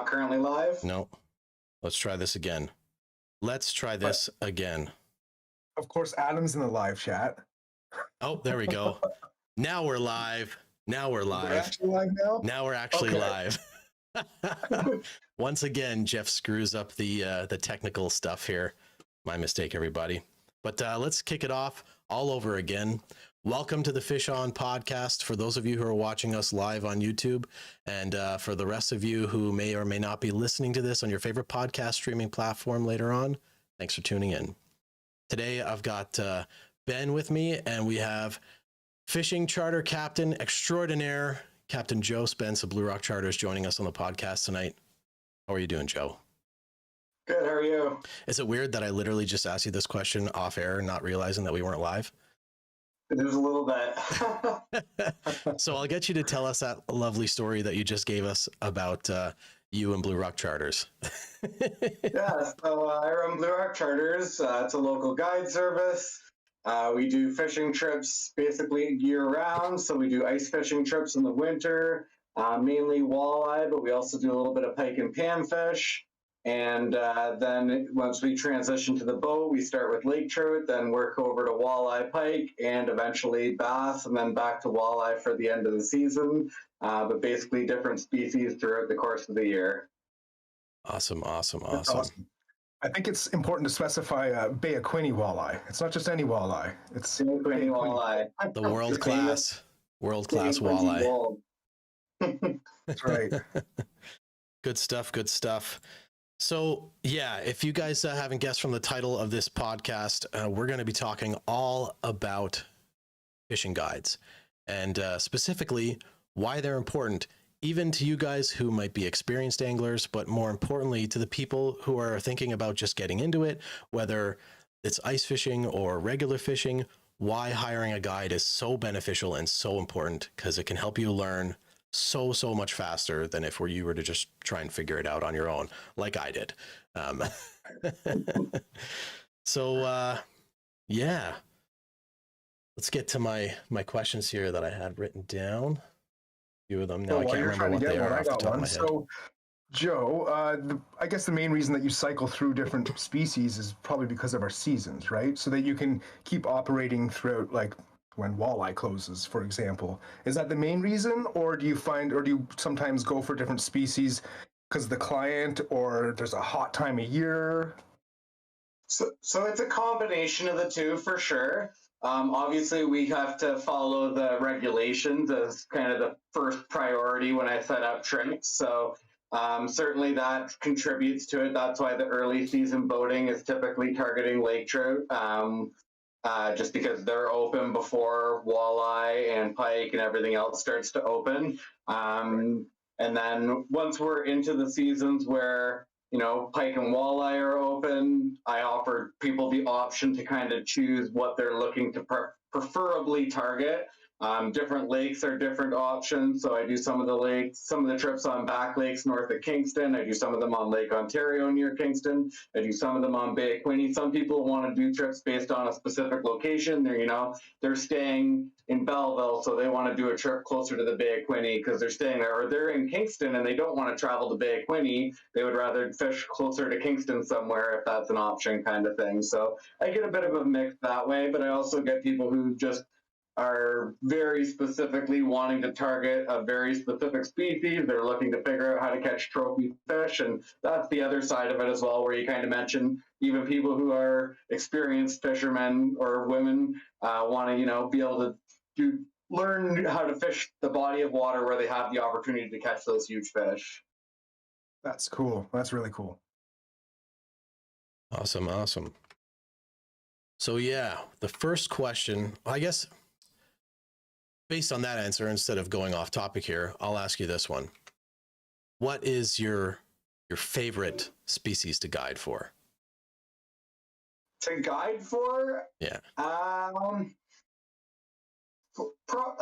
currently live? No. Let's try this again. Let's try this again. Of course, Adam's in the live chat. Oh, there we go. Now we're live. Now we're live. We're actually live now? Now we're actually live. Once again, Jeff screws up the technical stuff here. My mistake, everybody. But let's kick it off all over again. Welcome to the Fish On podcast for those of you who are watching us live on YouTube, and for the rest of you who may or may not be listening to this on your favorite podcast streaming platform later on. Thanks for tuning in. Today I've got Ben with me, and we have fishing charter captain extraordinaire, Captain Joe Spence of Blue Rock Charters, joining us on the podcast tonight. How are you doing, Joe? Good, how are you? Is it weird that I literally just asked you this question off air, not realizing that we weren't live? It is a little bit. So I'll get you to tell us that lovely story that you just gave us about you and Blue Rock Charters. Yeah, so I run Blue Rock Charters. It's a local guide service. We do fishing trips basically year-round. So we do ice fishing trips in the winter, mainly walleye, but we also do a little bit of pike and panfish. And then once we transition to the boat, we start with lake trout, then work over to walleye, pike, and eventually bass, and then back to walleye for the end of the season. But basically different species throughout the course of the year. Awesome. That's awesome. I think it's important to specify Bay of Quinte walleye. It's not just any walleye. It's Bay of Quinte walleye. The world-class walleye. That's right. Good stuff. So, yeah, if you guys haven't guessed from the title of this podcast, we're going to be talking all about fishing guides and specifically why they're important, even to you guys who might be experienced anglers, but more importantly to the people who are thinking about just getting into it, whether it's ice fishing or regular fishing. Why hiring a guide is so beneficial and so important, because it can help you learn so much faster than if you were to just try and figure it out on your own, like I did. So yeah, let's get to my questions here that I had written down. A few of them now. I can't remember what they are off the top of my head. So, Joe, I guess the main reason that you cycle through different species is probably because of our seasons, right? So that you can keep operating throughout, like when walleye closes, for example. Is that the main reason, or do you sometimes go for different species because of the client, or there's a hot time of year? So it's a combination of the two for sure. Obviously, we have to follow the regulations as kind of the first priority when I set up trips. So certainly that contributes to it. That's why the early season boating is typically targeting lake trout. Just because they're open before walleye and pike and everything else starts to open. And then once we're into the seasons where, pike and walleye are open, I offer people the option to kind of choose what they're looking to preferably target. Different lakes are different options. So I do some of the trips on back lakes north of Kingston. I do some of them on Lake Ontario near Kingston. I do some of them on Bay of Quinte. Some people want to do trips based on a specific location. They're staying in Belleville, so they want to do a trip closer to the Bay of Quinte because they're staying there, or they're in Kingston and they don't want to travel to Bay of Quinte. They would rather fish closer to Kingston somewhere if that's an option, kind of thing. So I get a bit of a mix that way, but I also get people who just are very specifically wanting to target a very specific species. They're looking to figure out how to catch trophy fish. And that's the other side of it as well, where you kind of mentioned even people who are experienced fishermen or women want to, be able to learn how to fish the body of water where they have the opportunity to catch those huge fish. That's cool. That's really cool. Awesome. So yeah, the first question, I guess, based on that answer, instead of going off topic here, I'll ask you this one. What is your favorite species to guide for? To guide for? Yeah.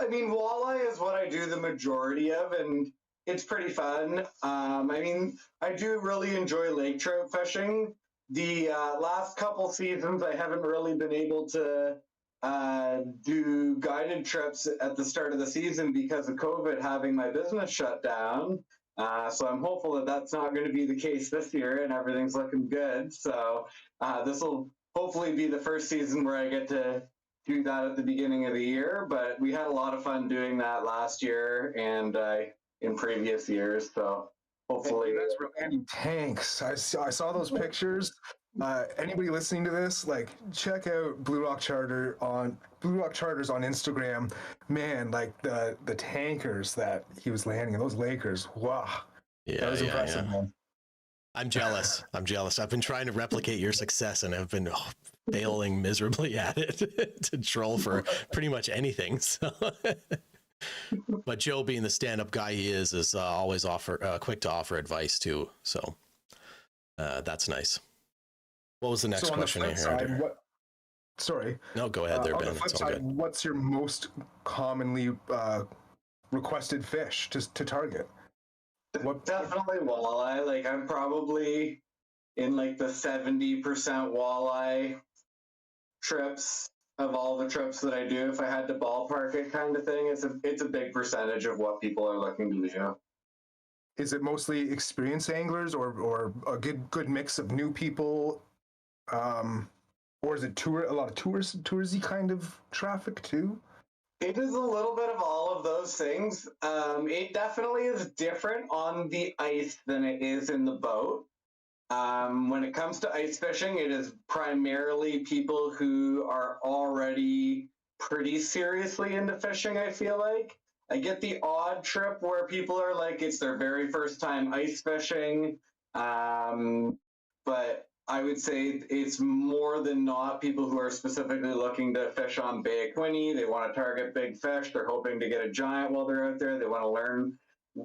Walleye is what I do the majority of, and it's pretty fun. I do really enjoy lake trout fishing. The last couple seasons, I haven't really been able to do guided trips at the start of the season because of COVID having my business shut down. So I'm hopeful that that's not going to be the case this year and everything's looking good. So this will hopefully be the first season where I get to do that at the beginning of the year. But we had a lot of fun doing that last year and in previous years. So hopefully. You guys were landing tanks. I saw those pictures. Anybody listening to this, like, check out Blue Rock Charters on Instagram. Man, like the tankers that he was landing in, those Lakers. Wow, that was impressive, man. I'm jealous. I've been trying to replicate your success, and I've been failing miserably at it to troll for pretty much anything. So. But Joe, being the stand-up guy he is always quick to offer advice too. So that's nice. What was the next question I heard? Sorry. No, go ahead there, Ben. On the flip it's all side, good. what's your most commonly requested fish to target? Definitely walleye. Like I'm probably in like the 70% walleye trips of all the trips that I do. If I had to ballpark it, kind of thing, it's a big percentage of what people are looking to do. Is it mostly experienced anglers or a good mix of new people? Or is it a lot of touristy kind of traffic too? It is a little bit of all of those things. It definitely is different on the ice than it is in the boat. When it comes to ice fishing, it is primarily people who are already pretty seriously into fishing, I feel like. I get the odd trip where people are like, it's their very first time ice fishing. But I would say it's more than not people who are specifically looking to fish on Bay of Quinte. They want to target big fish. They're hoping to get a giant while they're out there. They want to learn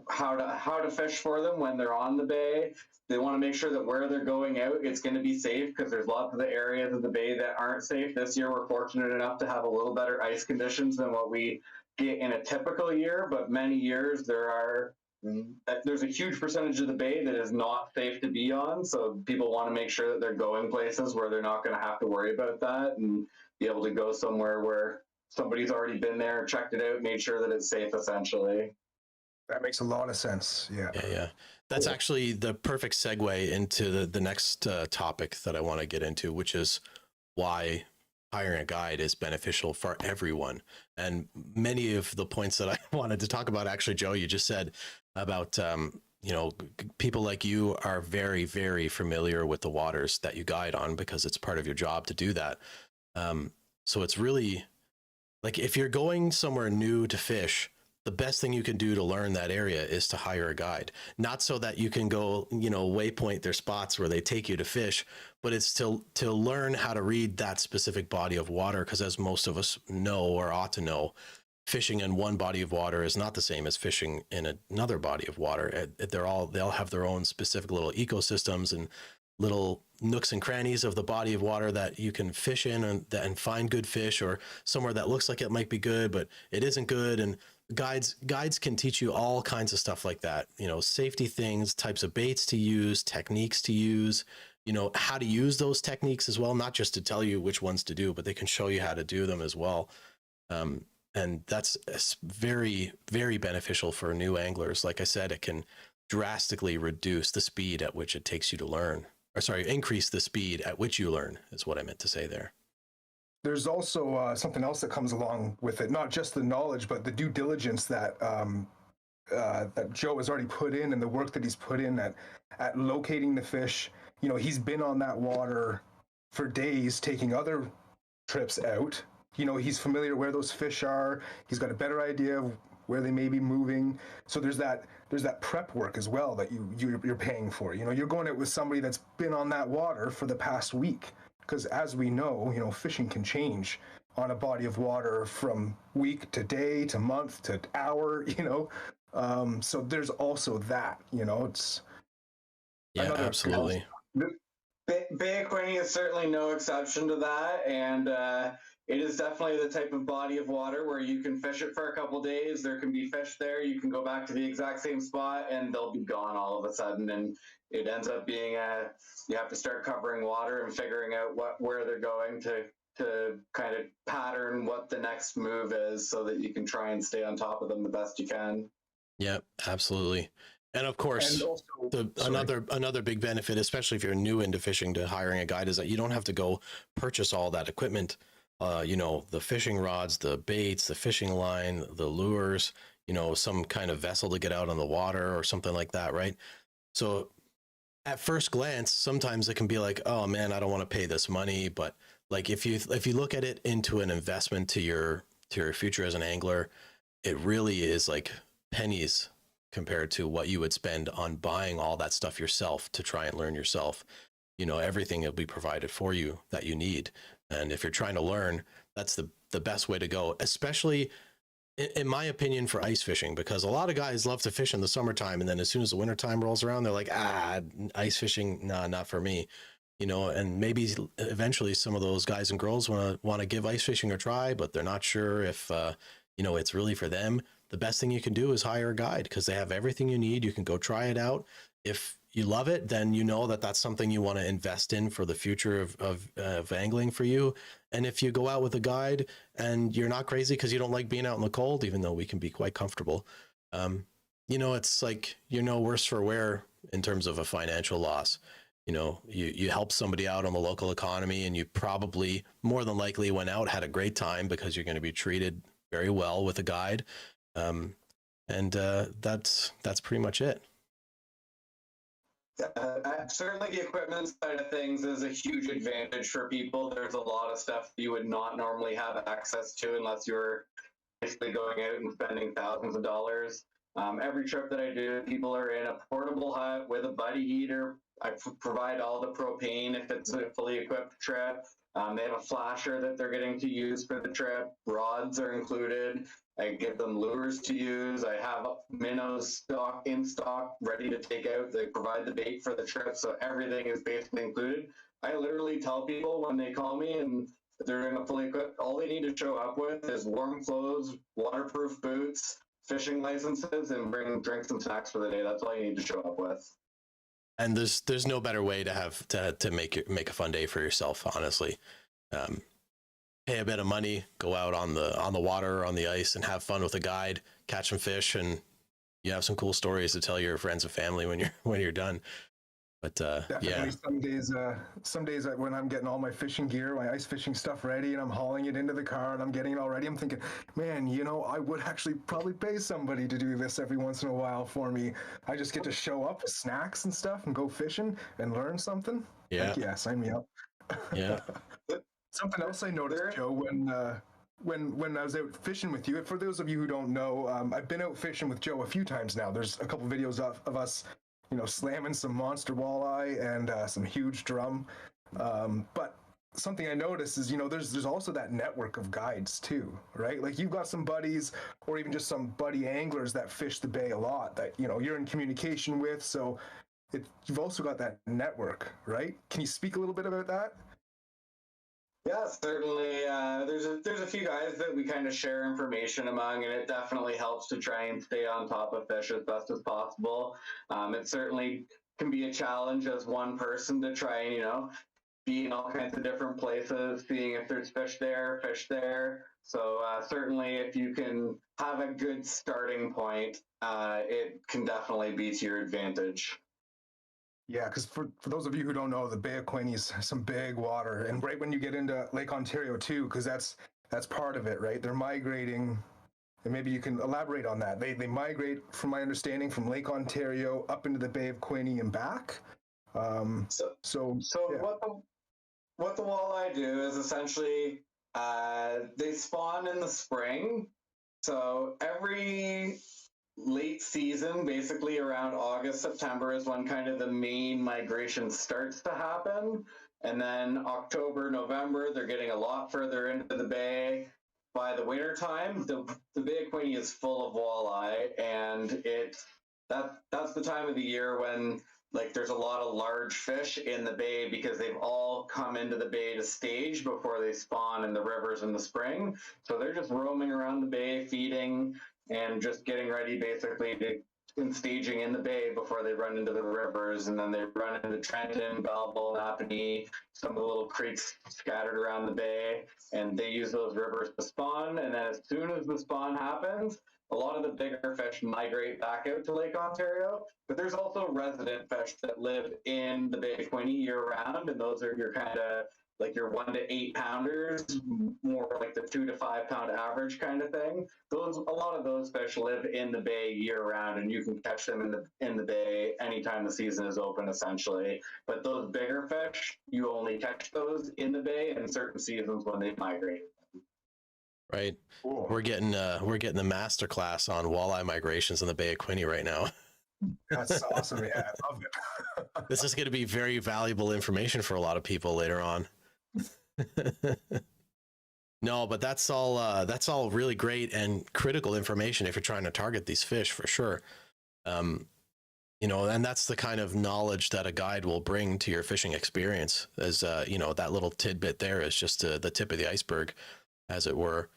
how to fish for them when they're on the bay. They want to make sure that where they're going out, it's going to be safe because there's lots of the areas of the bay that aren't safe. This year, we're fortunate enough to have a little better ice conditions than what we get in a typical year, but many years there's a huge percentage of the bay that is not safe to be on. So people want to make sure that they're going places where they're not going to have to worry about that and be able to go somewhere where somebody's already been there, checked it out, made sure that it's safe, essentially. That makes a lot of sense. Yeah. That's actually the perfect segue into the next topic that I want to get into, which is why hiring a guide is beneficial for everyone. And many of the points that I wanted to talk about, actually, Joe, you just said about, people like you are very, very familiar with the waters that you guide on because it's part of your job to do that. So it's really like if you're going somewhere new to fish, the best thing you can do to learn that area is to hire a guide, not so that you can go, waypoint their spots where they take you to fish, but it's to learn how to read that specific body of water. Because as most of us know or ought to know, fishing in one body of water is not the same as fishing in another body of water. They'll have their own specific little ecosystems and little nooks and crannies of the body of water that you can fish in and find good fish, or somewhere that looks like it might be good, but it isn't good. And guides can teach you all kinds of stuff like that, safety things, types of baits to use, techniques to use, how to use those techniques as well, not just to tell you which ones to do, but they can show you how to do them as well. And that's very, very beneficial for new anglers. Like I said, it can drastically reduce the speed at which it takes you to learn, increase the speed at which you learn is what I meant to say there. There's also something else that comes along with it, not just the knowledge, but the due diligence that that Joe has already put in, and the work that he's put in at locating the fish. He's been on that water for days, taking other trips out. He's familiar where those fish are. He's got a better idea of where they may be moving. So there's that prep work as well that you're paying for. You're going out with somebody that's been on that water for the past week. Because as we know, fishing can change on a body of water from week to day to month to hour, so there's also that, it's. Yeah, absolutely. Bay of Quinte is certainly no exception to that. And it is definitely the type of body of water where you can fish it for a couple days. There can be fish there. You can go back to the exact same spot and they'll be gone all of a sudden. And it ends up being you have to start covering water and figuring out where they're going to kind of pattern what the next move is so that you can try and stay on top of them the best you can. Yep, absolutely. And of And course, also, another big benefit, especially if you're new into fishing, to hiring a guide, is that you don't have to go purchase all that equipment. The fishing rods, the baits, the fishing line, the lures, some kind of vessel to get out on the water or something like that, right? So at first glance, sometimes it can be like, oh man, I don't want to pay this money. But like if you look at it into an investment to your future as an angler, it really is like pennies compared to what you would spend on buying all that stuff yourself to try and learn yourself. Everything will be provided for you that you need. And if you're trying to learn, that's the best way to go, especially in my opinion, for ice fishing, because a lot of guys love to fish in the summertime. And then as soon as the wintertime rolls around, they're like, ice fishing, nah, not for me. And maybe eventually some of those guys and girls want to give ice fishing a try, but they're not sure if, it's really for them. The best thing you can do is hire a guide, because they have everything you need. You can go try it out. If you love it, then that's something you want to invest in for the future of angling for you. And if you go out with a guide and you're not crazy because you don't like being out in the cold, even though we can be quite comfortable, it's like, worse for wear in terms of a financial loss. You help somebody out on the local economy, and you probably more than likely went out, had a great time, because you're going to be treated very well with a guide. That's pretty much it. Certainly the equipment side of things is a huge advantage for people. There's a lot of stuff you would not normally have access to unless you're basically going out and spending thousands of dollars. Every trip that I do, people are in a portable hut with a buddy heater. I provide all the propane if it's a fully equipped trip. They have a flasher that they're getting to use for the trip. Rods are included. I give them lures to use. I have minnows in stock, ready to take out. They provide the bait for the trip, so everything is basically included. I literally tell people when they call me and they're in a fully equipped, all they need to show up with is warm clothes, waterproof boots, fishing licenses, and bring drinks and snacks for the day. That's all you need to show up with. And there's no better way to have to make a fun day for yourself, honestly. Pay a bit of money, go out on the water or on the ice and have fun with a guide, catch some fish, and you have some cool stories to tell your friends and family when you're done. But yeah, some days when I'm getting all my fishing gear, my ice fishing stuff ready, and I'm hauling it into the car and I'm getting it all ready, I'm thinking, man, I would actually probably pay somebody to do this every once in a while for me. I just get to show up with snacks and stuff and go fishing and learn something. Yeah. Like, yeah, sign me up. Yeah. Something else I noticed, Joe, when I was out fishing with you, for those of you who don't know, I've been out fishing with Joe a few times now. There's a couple videos of us, slamming some monster walleye and some huge drum. But something I noticed is, there's also that network of guides too, right? Like you've got some buddies or even just some buddy anglers that fish the bay a lot that, you're in communication with. So you've also got that network, right? Can you speak a little bit about that? Yeah, certainly. There's a few guys that we kind of share information among, and it definitely helps to try and stay on top of fish as best as possible. It certainly can be a challenge as one person to try and, be in all kinds of different places, seeing if there's fish there. So certainly if you can have a good starting point, it can definitely be to your advantage. Yeah, because for those of you who don't know, the Bay of Quinte is some big water, and right when you get into Lake Ontario too, because that's part of it, right? They're migrating, and maybe you can elaborate on that. They migrate, from my understanding, from Lake Ontario up into the Bay of Quinte and back. So yeah. What the walleye do is essentially they spawn in the spring. So every late season, basically around August, September is when kind of the main migration starts to happen. And then October, November, they're getting a lot further into the bay. By the winter time, the Bay of Quinte is full of walleye, and that's the time of the year when there's a lot of large fish in the bay because they've all come into the bay to stage before they spawn in the rivers in the spring. So they're just roaming around the bay, feeding, and just getting ready basically and staging in the bay before they run into the rivers. And then they run into Trenton, Belleville, Napanee, some of the little creeks scattered around the bay, and they use those rivers to spawn. And then as soon as the spawn happens, a lot of the bigger fish migrate back out to Lake Ontario, but there's also resident fish that live in the Bay of Quinte year round, and those are your kind of like your 1 to 8 pounders, more like the 2 to 5 pound average kind of thing. A lot of those fish live in the bay year round, and you can catch them in the bay anytime the season is open, essentially. But those bigger fish, you only catch those in the bay in certain seasons when they migrate. Right. Cool. We're getting the master class on walleye migrations in the Bay of Quinte right now. That's awesome. Yeah, I love it. This is going to be very valuable information for a lot of people later on. No, but that's all really great and critical information if you're trying to target these fish, for sure. You know, and that's the kind of knowledge that a guide will bring to your fishing experience. As you know, that little tidbit there is just the tip of the iceberg, as it were,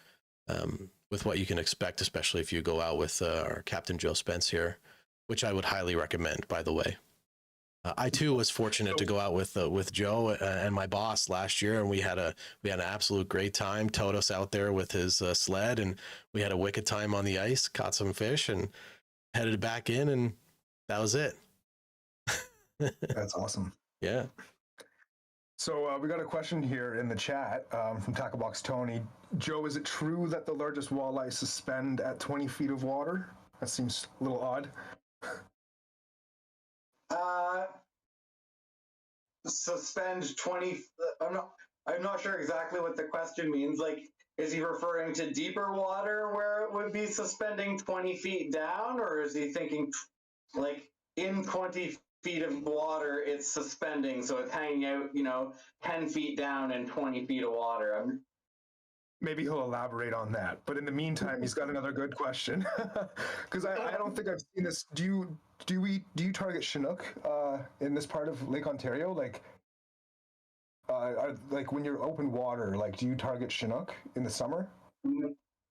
with what you can expect, especially if you go out with our Captain Joe Spence here, which I would highly recommend, by the way. I too was fortunate to go out with Joe and my boss last year, and we had an absolute great time. Towed us out there with his sled, and we had a wicked time on the ice. Caught some fish and headed back in, and that was it. That's awesome. Yeah. So we got a question here in the chat from Tacklebox Tony. Joe, is it true that the largest walleye suspend at 20 feet of water? That seems a little odd. Suspend 20. I'm not sure exactly what the question means. Like, is he referring to deeper water where it would be suspending 20 feet down, or is he thinking like in 20 feet of water it's suspending, so it's hanging out, 10 feet down and 20 feet of water? Maybe he'll elaborate on that. But in the meantime, he's got another good question. Because I don't think I've seen this. Do you target Chinook in this part of Lake Ontario? Like when you're open water, like do you target Chinook in the summer?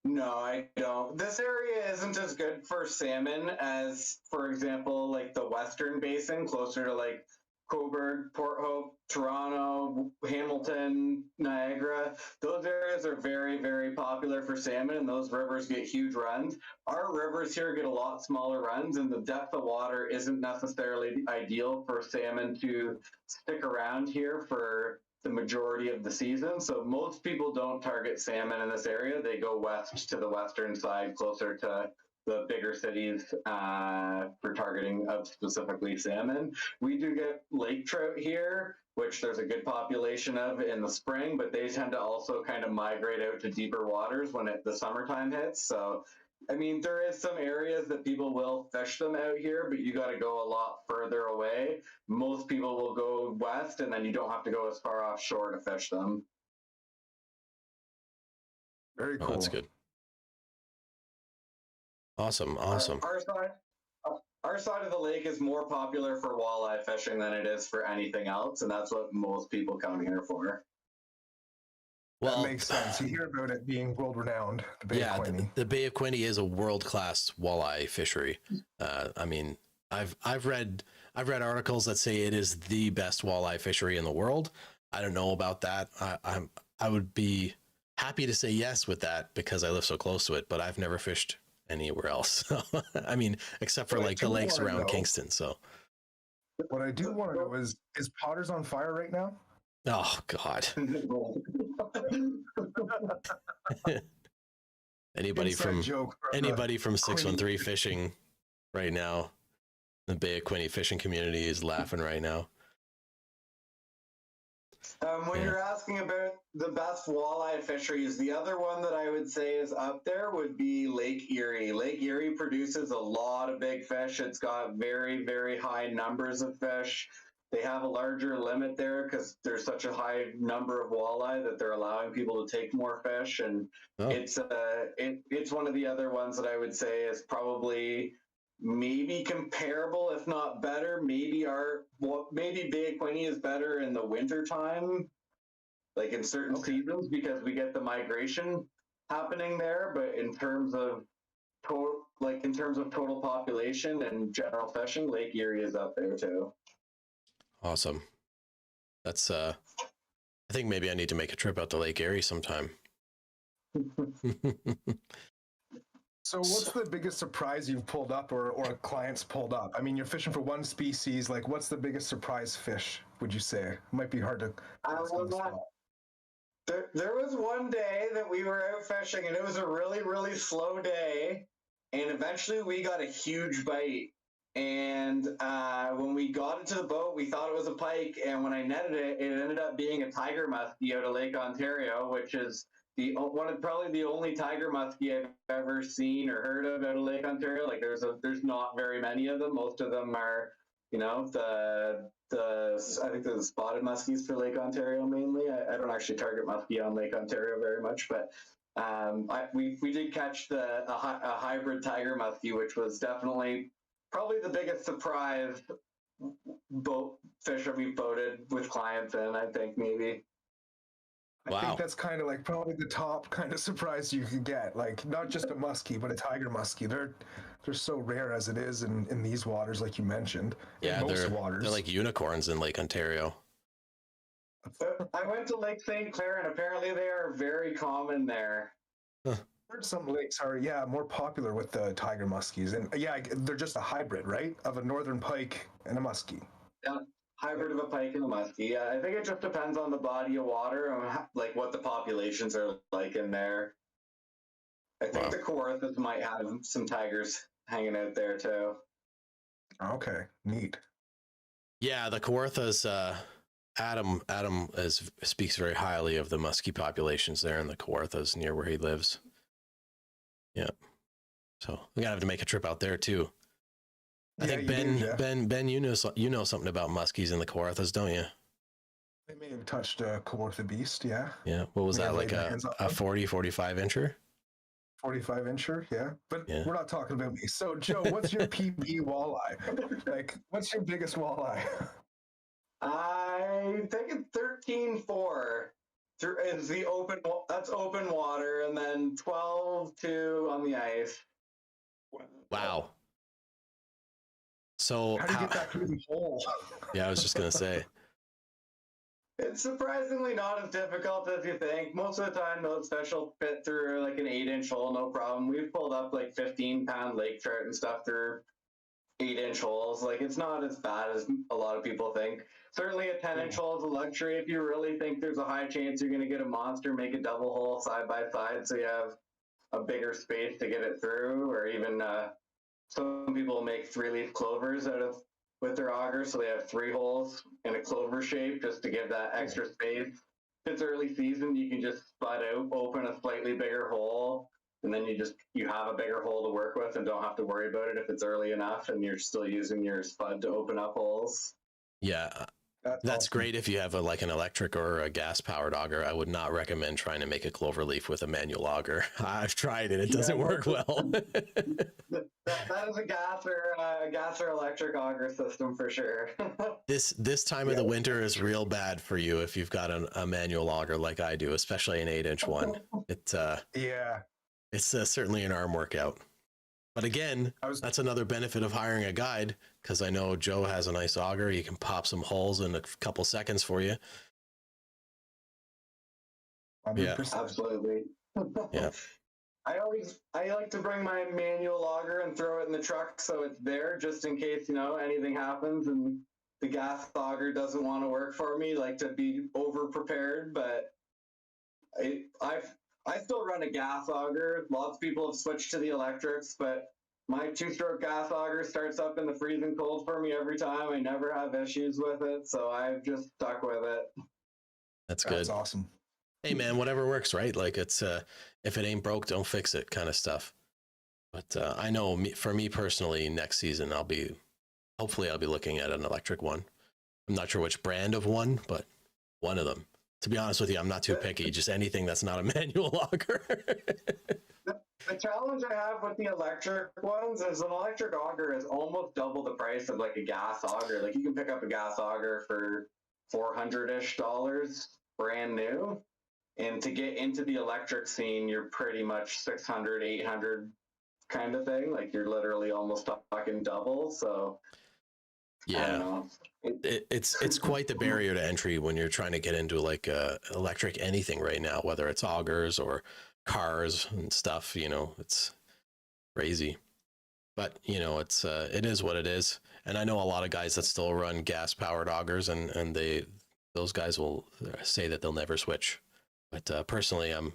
No, I don't. This area isn't as good for salmon as, for example, like the Western Basin, closer to like Cobourg, Port Hope, Toronto, Hamilton, Niagara. Those areas are very, very popular for salmon, and those rivers get huge runs. Our rivers here get a lot smaller runs, and the depth of water isn't necessarily ideal for salmon to stick around here for the majority of the season. So most people don't target salmon in this area. They go west to the western side, closer to the bigger cities for targeting of specifically salmon. We do get lake trout here, which there's a good population of in the spring, but they tend to also kind of migrate out to deeper waters when the summertime hits. So, I mean, there is some areas that people will fish them out here, but you got to go a lot further away. Most people will go west, and then you don't have to go as far offshore to fish them. Very cool. Oh, that's good. Awesome. Our side of the lake is more popular for walleye fishing than it is for anything else, and that's what most people come here for. Well, that makes sense. You hear about it being world-renowned. The Bay of Quinte. The Bay of Quinte is a world-class walleye fishery. I mean, I've read articles that say it is the best walleye fishery in the world. I don't know about that. I would be happy to say yes with that because I live so close to it, but I've never fished anywhere else. I mean, except for like the lakes around Kingston. So what I do want to know is Potter's on fire right now? Oh God. Anybody from 613 fishing right now, the Bay of Quinte fishing community is laughing right now. When you're asking about the best walleye fisheries, the other one that I would say is up there would be Lake Erie. Lake Erie produces a lot of big fish. It's got very, very high numbers of fish. They have a larger limit there because there's such a high number of walleye that they're allowing people to take more fish. And it's one of the other ones that I would say is probably maybe comparable, if not better. Maybe Bay of Quinte is better in the winter time, like in certain seasons, because we get the migration happening there. But in terms of total population and general fishing, Lake Erie is up there too. Awesome. That's I think maybe I need to make a trip out to Lake Erie sometime. So what's the biggest surprise you've pulled up or clients pulled up? I mean, you're fishing for one species. Like, what's the biggest surprise fish, would you say? It might be hard to ask on the spot. There was one day that we were out fishing, and it was a really, really slow day. And eventually we got a huge bite. And when we got into the boat, we thought it was a pike. And when I netted it, it ended up being a tiger muskie out of Lake Ontario, which is probably the only tiger muskie I've ever seen or heard of out of Lake Ontario. Like there's not very many of them. Most of them are, I think the spotted muskies for Lake Ontario mainly. I don't actually target muskie on Lake Ontario very much, but we did catch a hybrid tiger muskie, which was definitely probably the biggest surprise boat fish that we've boated with clients in, I think maybe. I think that's kind of like probably the top kind of surprise you can get. Like not just a muskie, but a tiger muskie. They're so rare as it is in these waters, like you mentioned. Yeah, in most they're waters. They're like unicorns in Lake Ontario. I went to Lake St. Clair, and apparently they are very common there. Huh. Some lakes are more popular with the tiger muskies, and they're just a hybrid, right, of a northern pike and a muskie. Yeah. Hybrid of a pike and a muskie. Yeah, I think it just depends on the body of water and like what the populations are like in there. I think the Kawarthas might have some tigers hanging out there too. Okay, neat. Yeah, the Kawarthas. Adam speaks very highly of the muskie populations there in the Kawarthas near where he lives. Yeah, so we're gonna have to make a trip out there too. I think Ben, you know something about muskies in the Kawarthas, don't you? They may have touched a Kawartha beast, yeah. Yeah, what was that, like a 40, 45 incher? 45 incher, yeah. But we're not talking about me. So, Joe, what's your PB walleye? Like, what's your biggest walleye? I think it's 13.4. Is the that's open water, and then 12.2 on the ice. Wow. So how do you get that through the hole? Yeah, I was just gonna say. It's surprisingly not as difficult as you think. Most of the time, those fish will fit through like an 8-inch hole, no problem. We've pulled up like 15-pound lake trout and stuff through 8-inch holes. Like it's not as bad as a lot of people think. Certainly, a 10-inch hole is a luxury. If you really think there's a high chance you're going to get a monster, make a double hole side by side so you have a bigger space to get it through, or even. Some people make 3-leaf clovers with their augers, so they have 3 holes in a clover shape just to give that extra space. If it's early season, you can just spud out, open a slightly bigger hole, and then you have a bigger hole to work with and don't have to worry about it if it's early enough and you're still using your spud to open up holes. Yeah, that's awesome. Great if you have an electric or a gas-powered auger. I would not recommend trying to make a clover leaf with a manual auger. I've tried it; it doesn't work well. That is a gas or electric auger system for sure. This time of the winter is real bad for you if you've got a manual auger like I do, especially an 8-inch one. It's certainly an arm workout. But again, that's another benefit of hiring a guide, because I know Joe has a nice auger. He can pop some holes in a couple seconds for you. 100%. Yeah, absolutely. Yeah. I like to bring my manual auger and throw it in the truck so it's there just in case, anything happens and the gas auger doesn't want to work for me, like to be over prepared. But I still run a gas auger. Lots of people have switched to the electrics, but my 2-stroke gas auger starts up in the freezing cold for me every time. I never have issues with it, so I've just stuck with it. That's good. That's awesome. Hey man, whatever works, right? Like it's if it ain't broke, don't fix it kind of stuff. But I know for me personally, next season hopefully I'll be looking at an electric one. I'm not sure which brand of one, but one of them. To be honest with you, I'm not too picky. Just anything that's not a manual auger. The challenge I have with the electric ones is an electric auger is almost double the price of like a gas auger. Like you can pick up a gas auger for $400-ish brand new. And to get into the electric scene, you're pretty much 600, 800 kind of thing. Like you're literally almost talking double. So yeah, it's quite the barrier to entry when you're trying to get into like electric anything right now, whether it's augers or cars and stuff. It's crazy. But you know, it is what it is. And I know a lot of guys that still run gas powered augers, and those guys will say that they'll never switch. But personally, I'm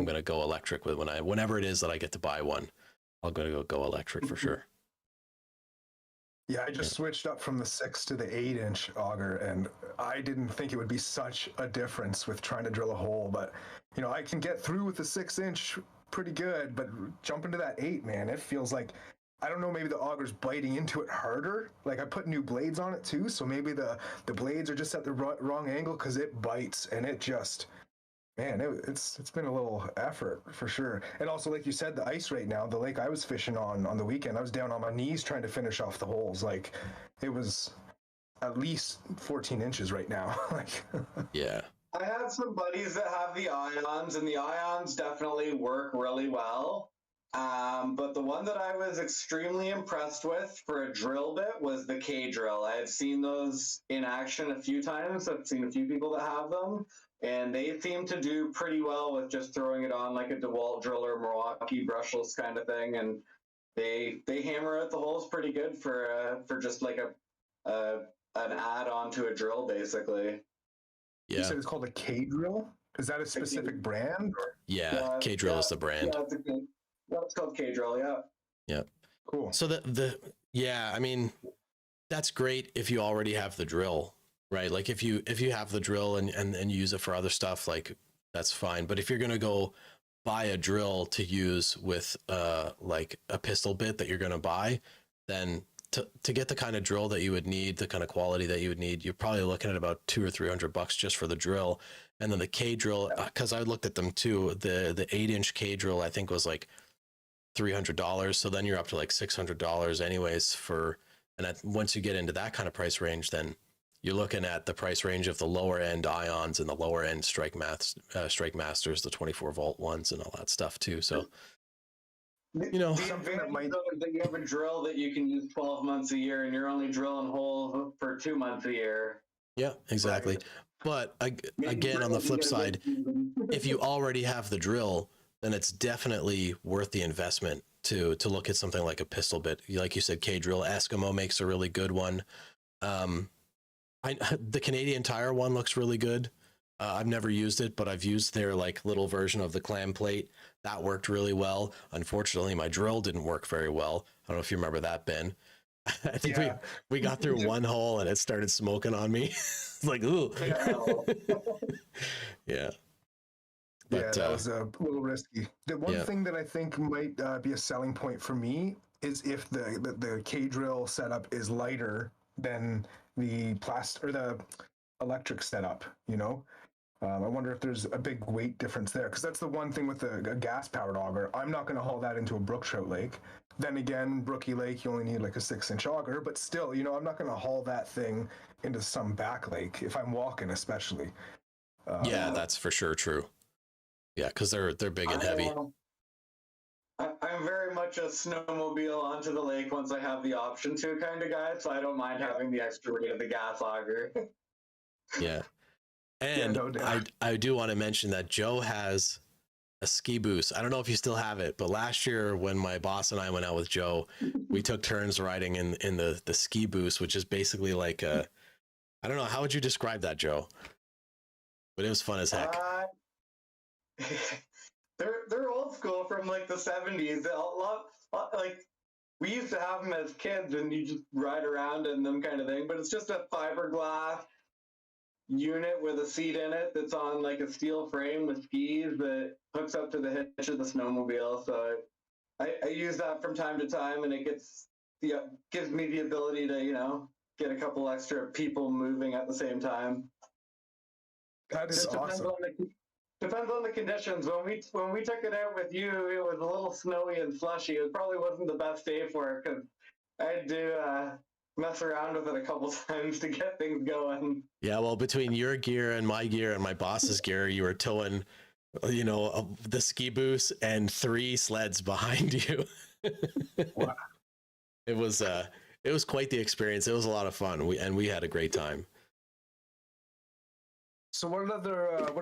gonna go electric with whenever it is that I get to buy one. I'll go electric for sure. Yeah, I just switched up from the 6 to the 8-inch auger, and I didn't think it would be such a difference with trying to drill a hole. But you know, I can get through with the 6-inch pretty good, but jump into that 8, man, it feels like, I don't know, maybe the auger's biting into it harder. Like I put new blades on it too, so maybe the blades are just at the wrong angle because it bites, and it just, man, it's been a little effort for sure. And also, like you said, the ice right now, the lake I was fishing on the weekend, I was down on my knees trying to finish off the holes. Like it was at least 14 inches right now. Like, yeah. I have some buddies that have the ions, and the ions definitely work really well. But the one that I was extremely impressed with for a drill bit was the K drill. I have seen those in action a few times. I've seen a few people that have them, and they seem to do pretty well with just throwing it on like a DeWalt drill or Milwaukee brushless kind of thing, and they hammer out the holes pretty good for just like an add-on to a drill, basically. yeah. You said it's called a K drill. Is that a specific brand? Or? Yeah, K drill is the brand. Yeah, it's called K drill. Yeah. Yeah. Cool. So I mean, that's great if you already have the drill, right? Like if you have the drill and use it for other stuff, like that's fine. But if you're gonna go buy a drill to use with like a pistol bit that you're gonna buy, then to get the kind of drill that you would need, the kind of quality that you would need, you're probably looking at about $200 or $300 just for the drill. And then the K drill, because I looked at them too, the 8-inch K drill I think was like $300. So then you're up to like $600 anyways once you get into that kind of price range, then you're looking at the price range of the lower end ions and the lower end strike masters, the 24 volt ones and all that stuff too. So, you know, the advantage that you have a drill that you can use 12 months a year, and you're only drilling holes for 2 months a year. Yeah, exactly. But again, on the flip side, if you already have the drill, then it's definitely worth the investment to look at something like a pistol bit. Like you said, K drill, Eskimo makes a really good one. The Canadian Tire one looks really good. I've never used it, but I've used their like little version of the clam plate. That worked really well. Unfortunately, my drill didn't work very well. I don't know if you remember that, Ben. I think we got through one hole and it started smoking on me. It's like, ooh. Yeah. But, that was a little risky. The one thing that I think might be a selling point for me is if the K drill setup is lighter than the electric setup. You know, I wonder if there's a big weight difference there, because that's the one thing with a gas powered auger. I'm not going to haul that into a brook trout lake. Then again, Brookie Lake, you only need like a 6-inch auger, but still, you know, I'm not going to haul that thing into some back lake if I'm walking, especially. Yeah, that's for sure true. Yeah, because they're big and heavy. I'm very much a snowmobile onto the lake once I have the option to kind of guy, so I don't mind having the extra weight of the gas auger. Yeah. And I do want to mention that Joe has a ski boost. I don't know if you still have it, but last year when my boss and I went out with Joe, we took turns riding in the ski boost, which is basically like I don't know, how would you describe that, Joe? But it was fun as heck. They're old school from like the 70s. Like we used to have them as kids, and you just ride around in them kind of thing. But it's just a fiberglass unit with a seat in it that's on like a steel frame with skis that hooks up to the hitch of the snowmobile. So I use that from time to time, and it gives me the ability to, you know, get a couple extra people moving at the same time. That is awesome. Depends on the conditions. When we took it out with you, it was a little snowy and slushy. It probably wasn't the best day for it, because I had to mess around with it a couple times to get things going. Yeah, well, between your gear and my boss's gear, you were towing, you know, the ski boost and 3 sleds behind you. Wow. It was quite the experience. It was a lot of fun. We had a great time. So what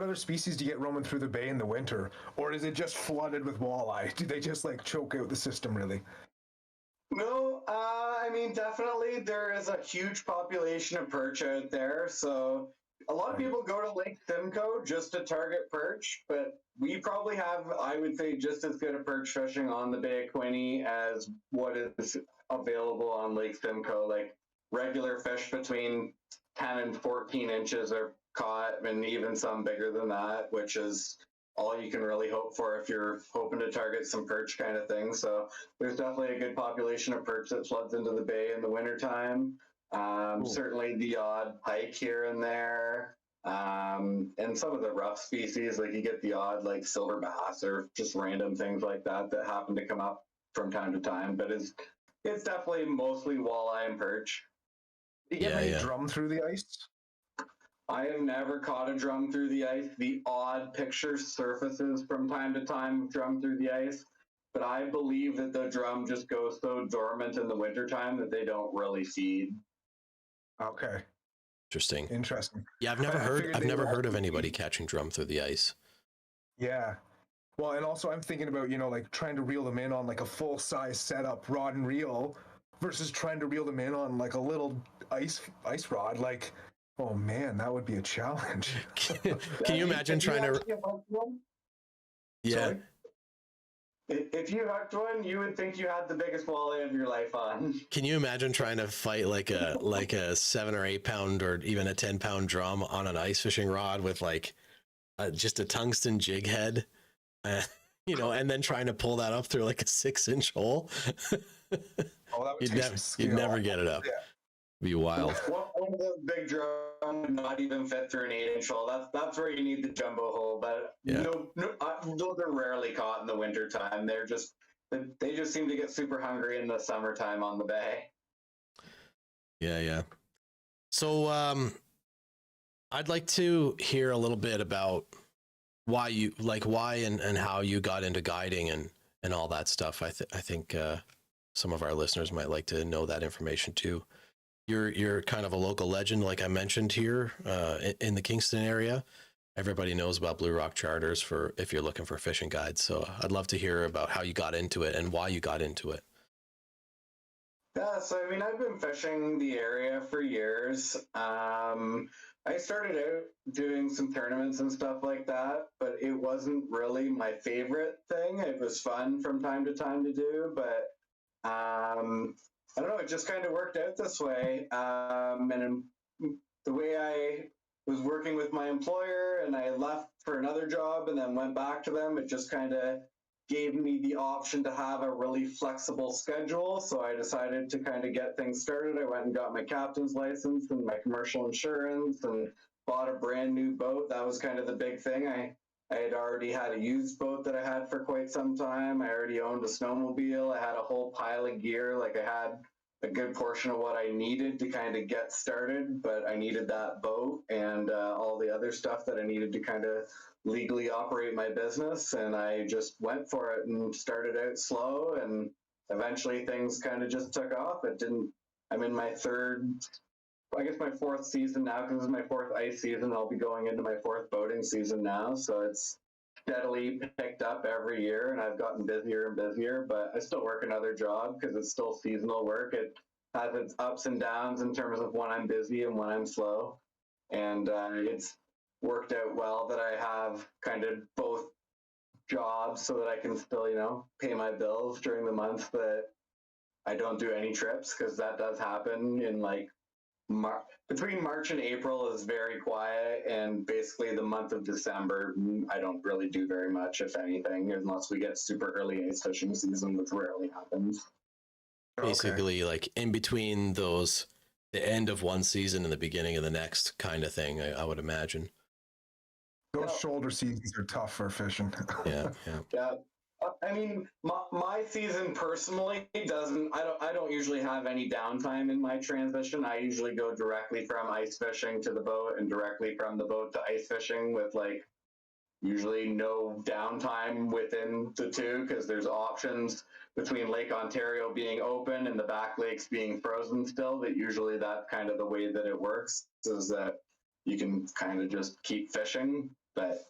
other species do you get roaming through the bay in the winter, or is it just flooded with walleye? Do they just like choke out the system really? No, I mean, definitely there is a huge population of perch out there. So a lot of Right. people go to Lake Simcoe just to target perch, but we probably have, I would say, just as good a perch fishing on the Bay of Quinte as what is available on Lake Simcoe. Like regular fish between 10 and 14 inches are caught, and even some bigger than that, which is all you can really hope for if you're hoping to target some perch kind of thing. So there's definitely a good population of perch that floods into the bay in the wintertime. Cool. Certainly the odd pike here and there. And some of the rough species, like you get the odd like silver bass or just random things like that that happen to come up from time to time. But it's definitely mostly walleye and perch. Do you get Yeah, any yeah. drum through the ice? I have never caught a drum through the ice. The odd picture surfaces from time to time drum through the ice, but I believe that the drum just goes so dormant in the wintertime that they don't really feed. Okay, Interesting. interesting. Yeah, I've I figured I've they never would heard of also anybody be- catching drum through the ice. Yeah. Well, and also I'm thinking about, like trying to reel them in on like a full size setup rod and reel versus trying to reel them in on like a little ice rod. Like, oh man, that would be a challenge. Can you imagine trying to? Yeah. Sorry? If you hooked one, you would think you had the biggest walleye of your life on. Can you imagine trying to fight like a 7 or 8 pound or even a 10-pound drum on an ice fishing rod with like just a tungsten jig head, and then trying to pull that up through like a 6-inch hole? Oh, that would take some skill. You'd never get it up. Yeah. Be wild. One of those big drums would not even fit through an 8-inch hole. That's where you need the jumbo hole. But Yeah. those are rarely caught in the wintertime. They just seem to get super hungry in the summertime on the bay. Yeah, yeah. So I'd like to hear a little bit about why and how you got into guiding and all that stuff. I think some of our listeners might like to know that information too. You're kind of a local legend, like I mentioned here, in the Kingston area. Everybody knows about Blue Rock Charters for if you're looking for fishing guides. So I'd love to hear about how you got into it and why you got into it. Yeah, so I mean, I've been fishing the area for years. I started out doing some tournaments and stuff like that, but it wasn't really my favorite thing. It was fun from time to time to do, but I don't know, it just kind of worked out this way. And the way I was working with my employer and I left for another job and then went back to them, it just kind of gave me the option to have a really flexible schedule. So I decided to kind of get things started. I went and got my captain's license and my commercial insurance and bought a brand new boat. That was kind of the big thing. I had already had a used boat that I had for quite some time. I already owned a snowmobile. I had a whole pile of gear. Like I had a good portion of what I needed to kind of get started, but I needed that boat and all the other stuff that I needed to kind of legally operate my business. And I just went for it and started out slow, and eventually things kind of just took off. I'm in my my fourth season now, because this is my fourth ice season. I'll be going into my fourth boating season now. So it's steadily picked up every year, and I've gotten busier and busier, but I still work another job because it's still seasonal work. It has its ups and downs in terms of when I'm busy and when I'm slow. And it's worked out well that I have kind of both jobs so that I can still, pay my bills during the months that I don't do any trips, because that does happen in like between March and April is very quiet, and basically the month of December, I don't really do very much, if anything, unless we get super early ice fishing season, which rarely happens. Basically, like in between the end of one season and the beginning of the next kind of thing, I would imagine. Those shoulder seasons are tough for fishing. Yeah. Yeah. I mean, my season personally I don't usually have any downtime in my transition. I usually go directly from ice fishing to the boat and directly from the boat to ice fishing, with like usually no downtime within the two, because there's options between Lake Ontario being open and the back lakes being frozen still. That usually that's kind of the way that it works, is that you can kind of just keep fishing. But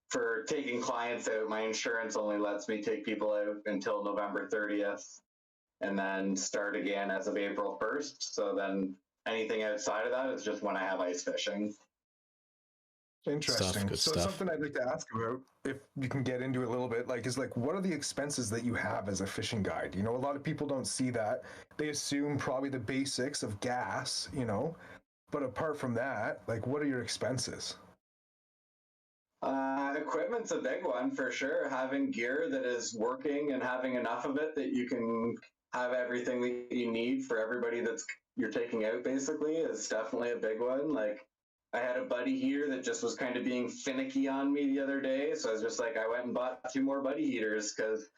for taking clients out, my insurance only lets me take people out until November 30th and then start again as of April 1st. So then anything outside of that is just when I have ice fishing. Interesting. Good So stuff. something I'd like to ask about, if you can get into it a little bit, like, is like, what are the expenses that you have as a fishing guide? You know, a lot of people don't see that. They assume probably the basics of gas, you know, but apart from that, like, what are your expenses? Equipment's a big one for sure. Having gear that is working and having enough of it that you can have everything that you need for everybody that's you're taking out basically is definitely a big one. Like, I had a buddy heater that just was kind of being finicky on me the other day. So I was just like, I went and bought 2 more buddy heaters because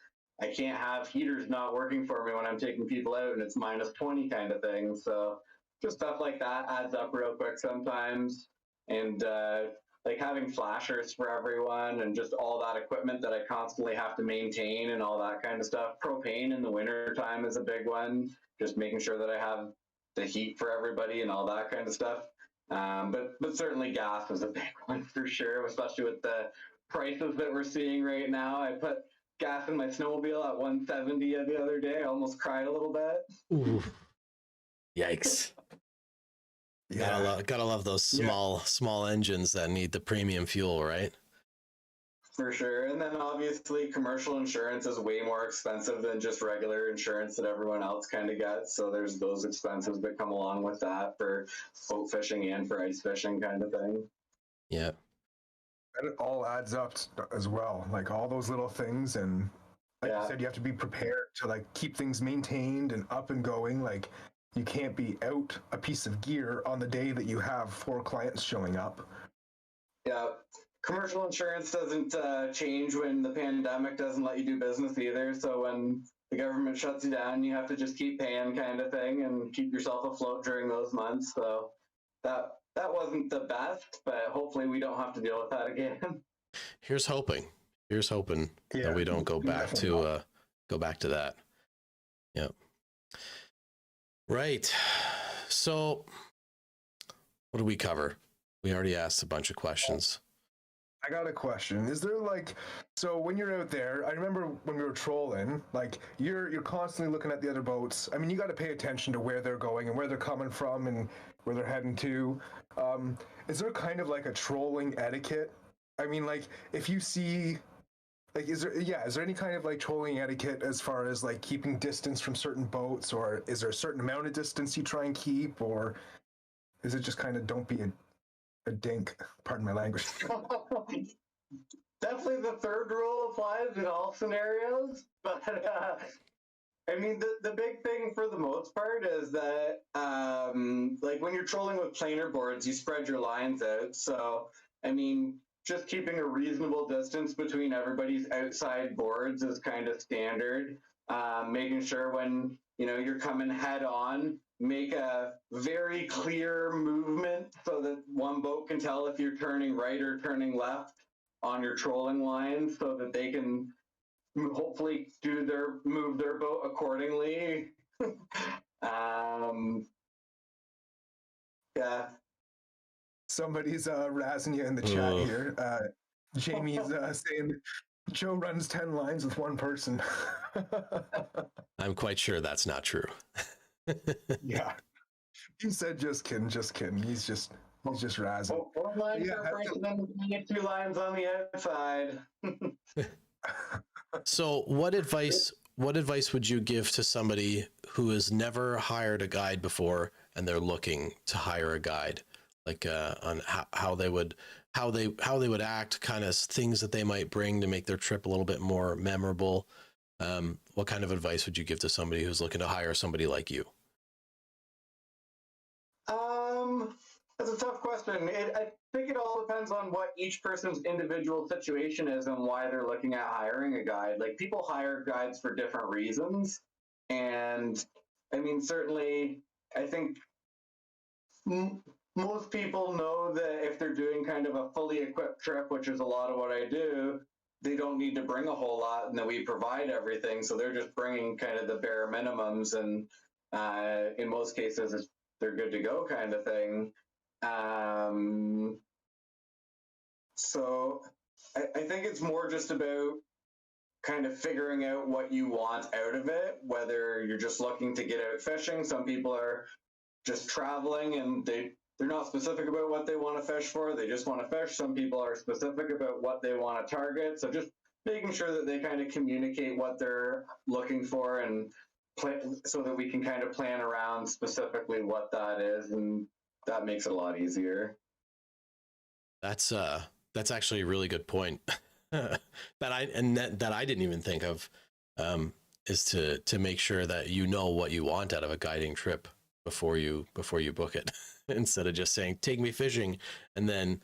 I can't have heaters not working for me when I'm taking people out and it's minus 20 kind of thing. So just stuff like that adds up real quick sometimes. And like having flashers for everyone and just all that equipment that I constantly have to maintain and all that kind of stuff. Propane in the winter time is a big one. Just making sure that I have the heat for everybody and all that kind of stuff. But certainly gas is a big one for sure, especially with the prices that we're seeing right now. I put gas in my snowmobile at 170 the other day. I almost cried a little bit. Ooh. Yikes. Yeah. Gotta love those small engines that need the premium fuel, right? For sure. And then obviously commercial insurance is way more expensive than just regular insurance that everyone else kind of gets. So there's those expenses that come along with that for boat fishing and for ice fishing kind of thing. Yeah. And it all adds up as well, like all those little things. And like you said, you have to be prepared to like keep things maintained and up and going. Like, you can't be out a piece of gear on the day that you have 4 clients showing up. Yeah. Commercial insurance doesn't change when the pandemic doesn't let you do business either. So when the government shuts you down, you have to just keep paying kind of thing and keep yourself afloat during those months. So that wasn't the best, but hopefully we don't have to deal with that again. Here's hoping that we don't go back to that. Yep. Right. So what do we cover? We already asked a bunch of questions. I got a question. Is there like, so when you're out there, I remember when we were trolling, like you're constantly looking at the other boats. I mean, you got to pay attention to where they're going and where they're coming from and where they're heading to. Is there kind of like a trolling etiquette? I mean, like if you see, like, is there any kind of like trolling etiquette as far as like keeping distance from certain boats, or is there a certain amount of distance you try and keep, or is it just kind of don't be a dink, pardon my language? Definitely the third rule applies in all scenarios, but I mean, the big thing for the most part is that like when you're trolling with planer boards, you spread your lines out. So, I mean, just keeping a reasonable distance between everybody's outside boards is kind of standard. Making sure when, you're coming head on, make a very clear movement so that one boat can tell if you're turning right or turning left on your trolling line so that they can hopefully move their boat accordingly. Yeah. Somebody's razzing you in the chat here. Jamie's saying Joe runs 10 lines with one person. I'm quite sure that's not true. Yeah. He said just kidding. He's just razzing. One line per person and you get 2 lines on the outside. So what advice would you give to somebody who has never hired a guide before and they're looking to hire a guide, like on how they would act, kind of things that they might bring to make their trip a little bit more memorable? What kind of advice would you give to somebody who's looking to hire somebody like you? That's a tough question. I think it all depends on what each person's individual situation is and why they're looking at hiring a guide. Like, people hire guides for different reasons. And I mean, certainly, I think most people know that if they're doing kind of a fully equipped trip, which is a lot of what I do, they don't need to bring a whole lot and that we provide everything. So they're just bringing kind of the bare minimums. And in most cases, they're good to go kind of thing. So I think it's more just about kind of figuring out what you want out of it, whether you're just looking to get out fishing. Some people are just traveling and they're not specific about what they want to fish for. They just want to fish. Some people are specific about what they want to target. So just making sure that they kind of communicate what they're looking for and so that we can kind of plan around specifically what that is, and that makes it a lot easier. That's actually a really good point that I didn't even think of, is to make sure that you know what you want out of a guiding trip before you book it, instead of just saying take me fishing and then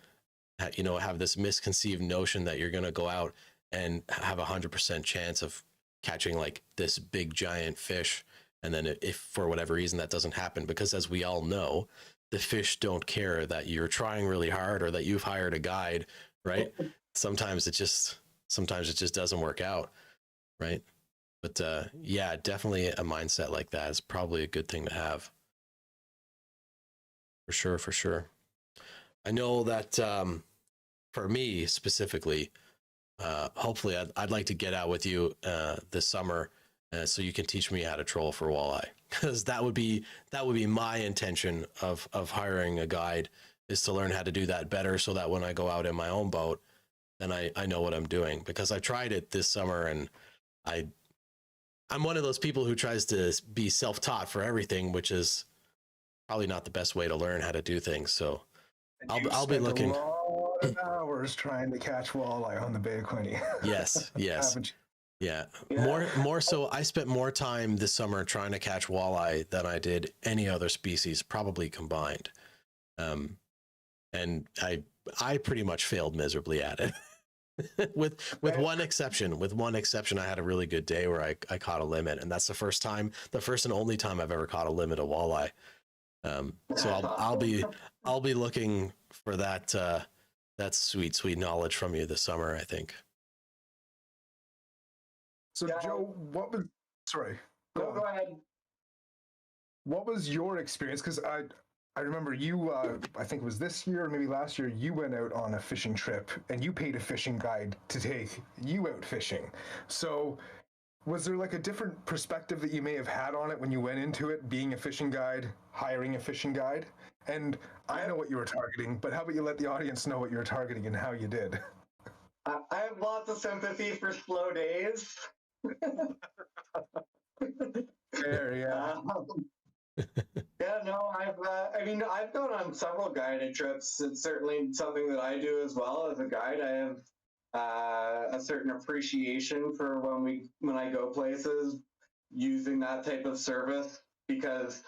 have this misconceived notion that you're going to go out and have 100% chance of catching like this big giant fish, and then if for whatever reason that doesn't happen, because as we all know, the fish don't care that you're trying really hard or that you've hired a guide, right? Sometimes it just doesn't work out, right? But yeah, definitely a mindset like that is probably a good thing to have. For sure. I know that for me specifically, hopefully I'd like to get out with you this summer so you can teach me how to troll for walleye, because that would be my intention of hiring a guide, is to learn how to do that better, so that when I go out in my own boat, then I know what I'm doing. Because I tried it this summer and I'm one of those people who tries to be self-taught for everything, which is probably not the best way to learn how to do things. So I'll be looking. A lot of hours trying to catch walleye on the Bay of Quinte. Yes. Yeah. Yeah. More so, I spent more time this summer trying to catch walleye than I did any other species, probably combined. And I pretty much failed miserably at it. with one exception. With one exception, I had a really good day where I caught a limit, and that's the first and only time I've ever caught a limit of walleye. So I'll be looking for that sweet knowledge from you this summer, I think. So Yeah. Joe, sorry. Go ahead. What was your experience? Because I remember you, I think it was this year or maybe last year, you went out on a fishing trip and you paid a fishing guide to take you out fishing. So was there like a different perspective that you may have had on it when you went into it, being a fishing guide, hiring a fishing guide? And I know what you were targeting, but how about you let the audience know what you were targeting and how you did? I have lots of sympathy for slow days. Fair, yeah. Yeah, no, I've gone on several guided trips. It's certainly something that I do as well as a guide. I have a certain appreciation for when I go places using that type of service, because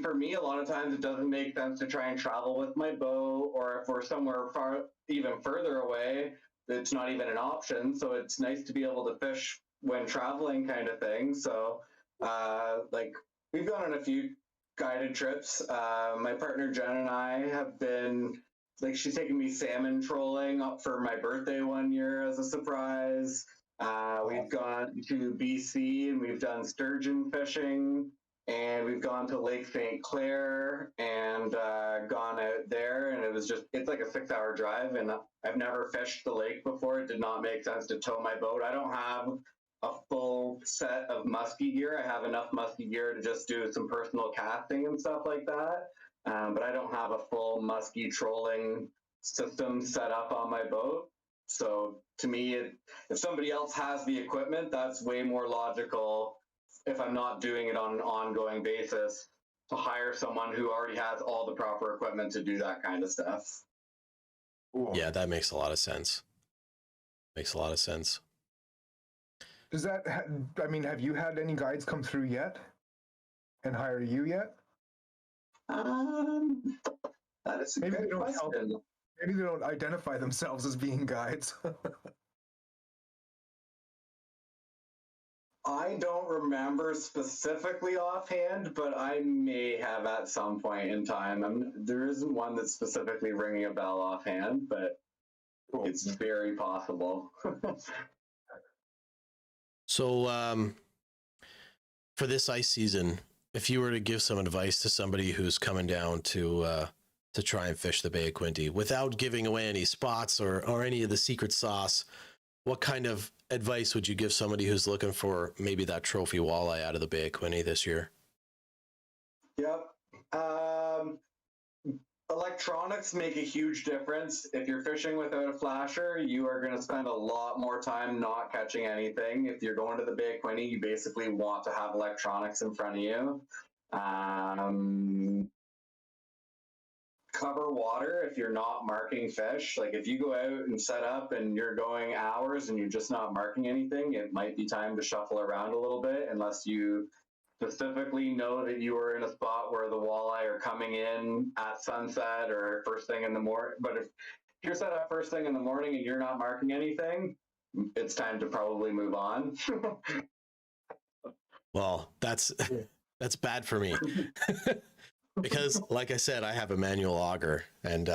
for me, a lot of times it doesn't make sense to try and travel with my boat, or if we're somewhere far, even further away, it's not even an option. So it's nice to be able to fish when traveling, kind of thing. So like we've gone on a few guided trips. My partner Jen and I have been, like, she's taken me salmon trolling up for my birthday one year as a surprise. We've gone to BC and we've done sturgeon fishing, and we've gone to Lake St. Clair and gone out there, and it's like a 6-hour drive, and I've never fished the lake before. It did not make sense to tow my boat. I don't have a full set of muskie gear. I have enough muskie gear to just do some personal casting and stuff like that. But I don't have a full muskie trolling system set up on my boat. So to me, if somebody else has the equipment, that's way more logical, if I'm not doing it on an ongoing basis, to hire someone who already has all the proper equipment to do that kind of stuff. Cool. Yeah, that makes a lot of sense. Does that, have you had any guides come through yet and hire you yet? That is a good question. Maybe they don't identify themselves as being guides. I don't remember specifically offhand, but I may have at some point in time. There isn't one that's specifically ringing a bell offhand, but cool. It's very possible. So for this ice season, if you were to give some advice to somebody who's coming down to to try and fish the Bay of Quinte without giving away any spots or any of the secret sauce? What kind of advice would you give somebody who's looking for maybe that trophy walleye out of the Bay of Quinte this year? Yep. Electronics make a huge difference. If you're fishing without a flasher, you are going to spend a lot more time not catching anything. If you're going to the Bay of Quinte, you basically want to have electronics in front of you. Cover water if you're not marking fish. Like if you go out and set up and you're going hours and you're just not marking anything, it might be time to shuffle around a little bit unless you specifically know that you are in a spot where the walleye are coming in at sunset or first thing in the morning. But if you're set up first thing in the morning and you're not marking anything, it's time to probably move on. Well, that's bad for me. Because like I said, I have a manual auger, and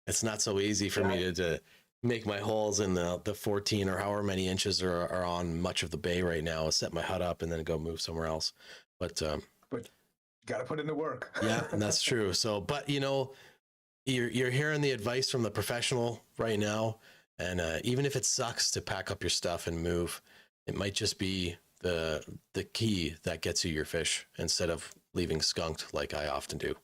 it's not so easy for me to make my holes in the 14 or however many inches are on much of the bay right now. Set my hut up and then go move somewhere else. But you got to put in the work. Yeah, and that's true. So, but you know, you're hearing the advice from the professional right now, and even if it sucks to pack up your stuff and move, it might just be the key that gets you your fish instead of leaving skunked like I often do.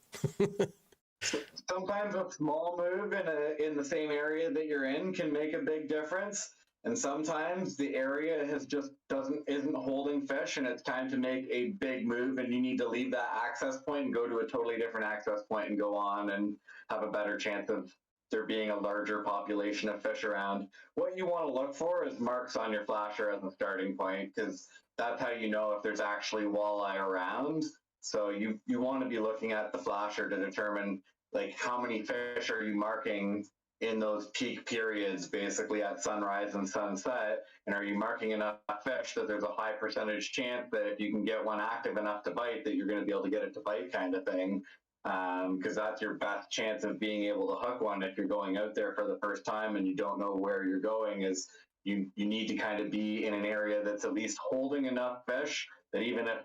Sometimes a small move in the same area that you're in can make a big difference, and sometimes the area isn't holding fish, and it's time to make a big move, and you need to leave that access point and go to a totally different access point and go on and have a better chance of there being a larger population of fish around. What you want to look for is marks on your flasher as a starting point, because that's how you know if there's actually walleye around. So you want to be looking at the flasher to determine like how many fish are you marking in those peak periods, basically at sunrise and sunset, and are you marking enough fish that there's a high percentage chance that if you can get one active enough to bite, that you're going to be able to get it to bite, kind of thing. Because that's your best chance of being able to hook one if you're going out there for the first time and you don't know where you're going. Is you need to kind of be in an area that's at least holding enough fish that even if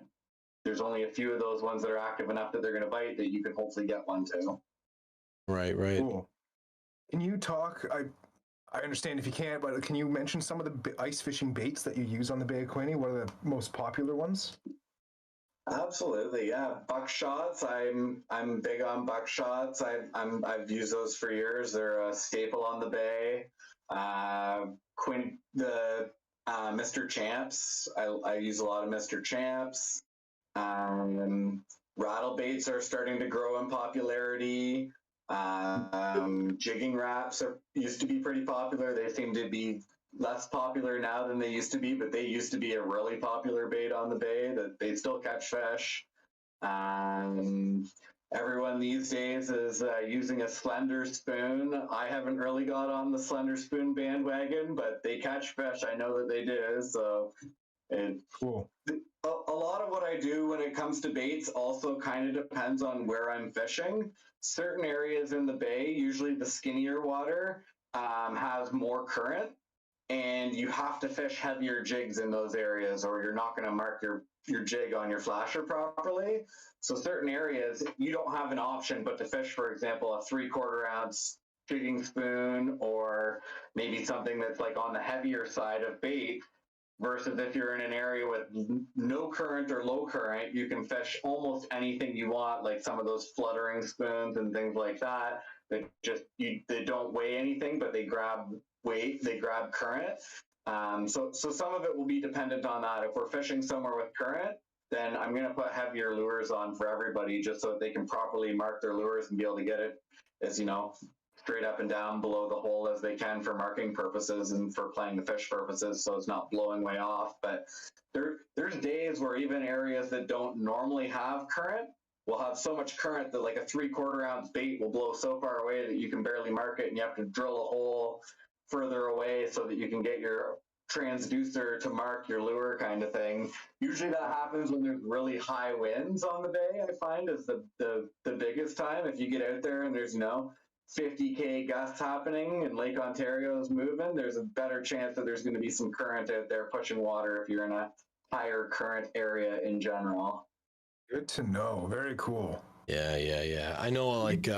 there's only a few of those ones that are active enough that they're going to bite, that you can hopefully get one too. Right. Cool. Can you talk? I understand if you can't, but can you mention some of the ice fishing baits that you use on the Bay of Quinte? What are the most popular ones? Absolutely, yeah. Buckshots. I'm big on buckshots. I've used those for years. They're a staple on the bay. Mr. Champs. I use a lot of Mr. Champs. Rattle baits are starting to grow in popularity. Jigging wraps used to be pretty popular. They seem to be less popular now than they used to be, but they used to be a really popular bait on the bay that they still catch fish. Everyone these days is using a slender spoon. I haven't really got on the slender spoon bandwagon, but they catch fish. I know that they do. So cool. A lot of what I do when it comes to baits also kind of depends on where I'm fishing. Certain areas in the bay, usually the skinnier water, has more current, and you have to fish heavier jigs in those areas or you're not going to mark your jig on your flasher properly. So certain areas, you don't have an option but to fish, for example, a 3/4 ounce jigging spoon, or maybe something that's like on the heavier side of bait, versus if you're in an area with no current or low current, you can fish almost anything you want, like some of those fluttering spoons and things like that they don't weigh anything, but they grab weight, they grab current. So some of it will be dependent on that. If we're fishing somewhere with current, then I'm going to put heavier lures on for everybody just so that they can properly mark their lures and be able to get it as, straight up and down below the hole as they can for marking purposes and for playing the fish purposes, so it's not blowing way off. But there's days where even areas that don't normally have current will have so much current that like a 3/4 ounce bait will blow so far away that you can barely mark it, and you have to drill a hole further away so that you can get your transducer to mark your lure, kind of thing. Usually that happens when there's really high winds on the bay. I find is the biggest time. If you get out there and there's 50k gusts happening and Lake Ontario is moving, there's a better chance that there's going to be some current out there pushing water if you're in a higher current area in general. Good to know. Very cool. Yeah. I know, like,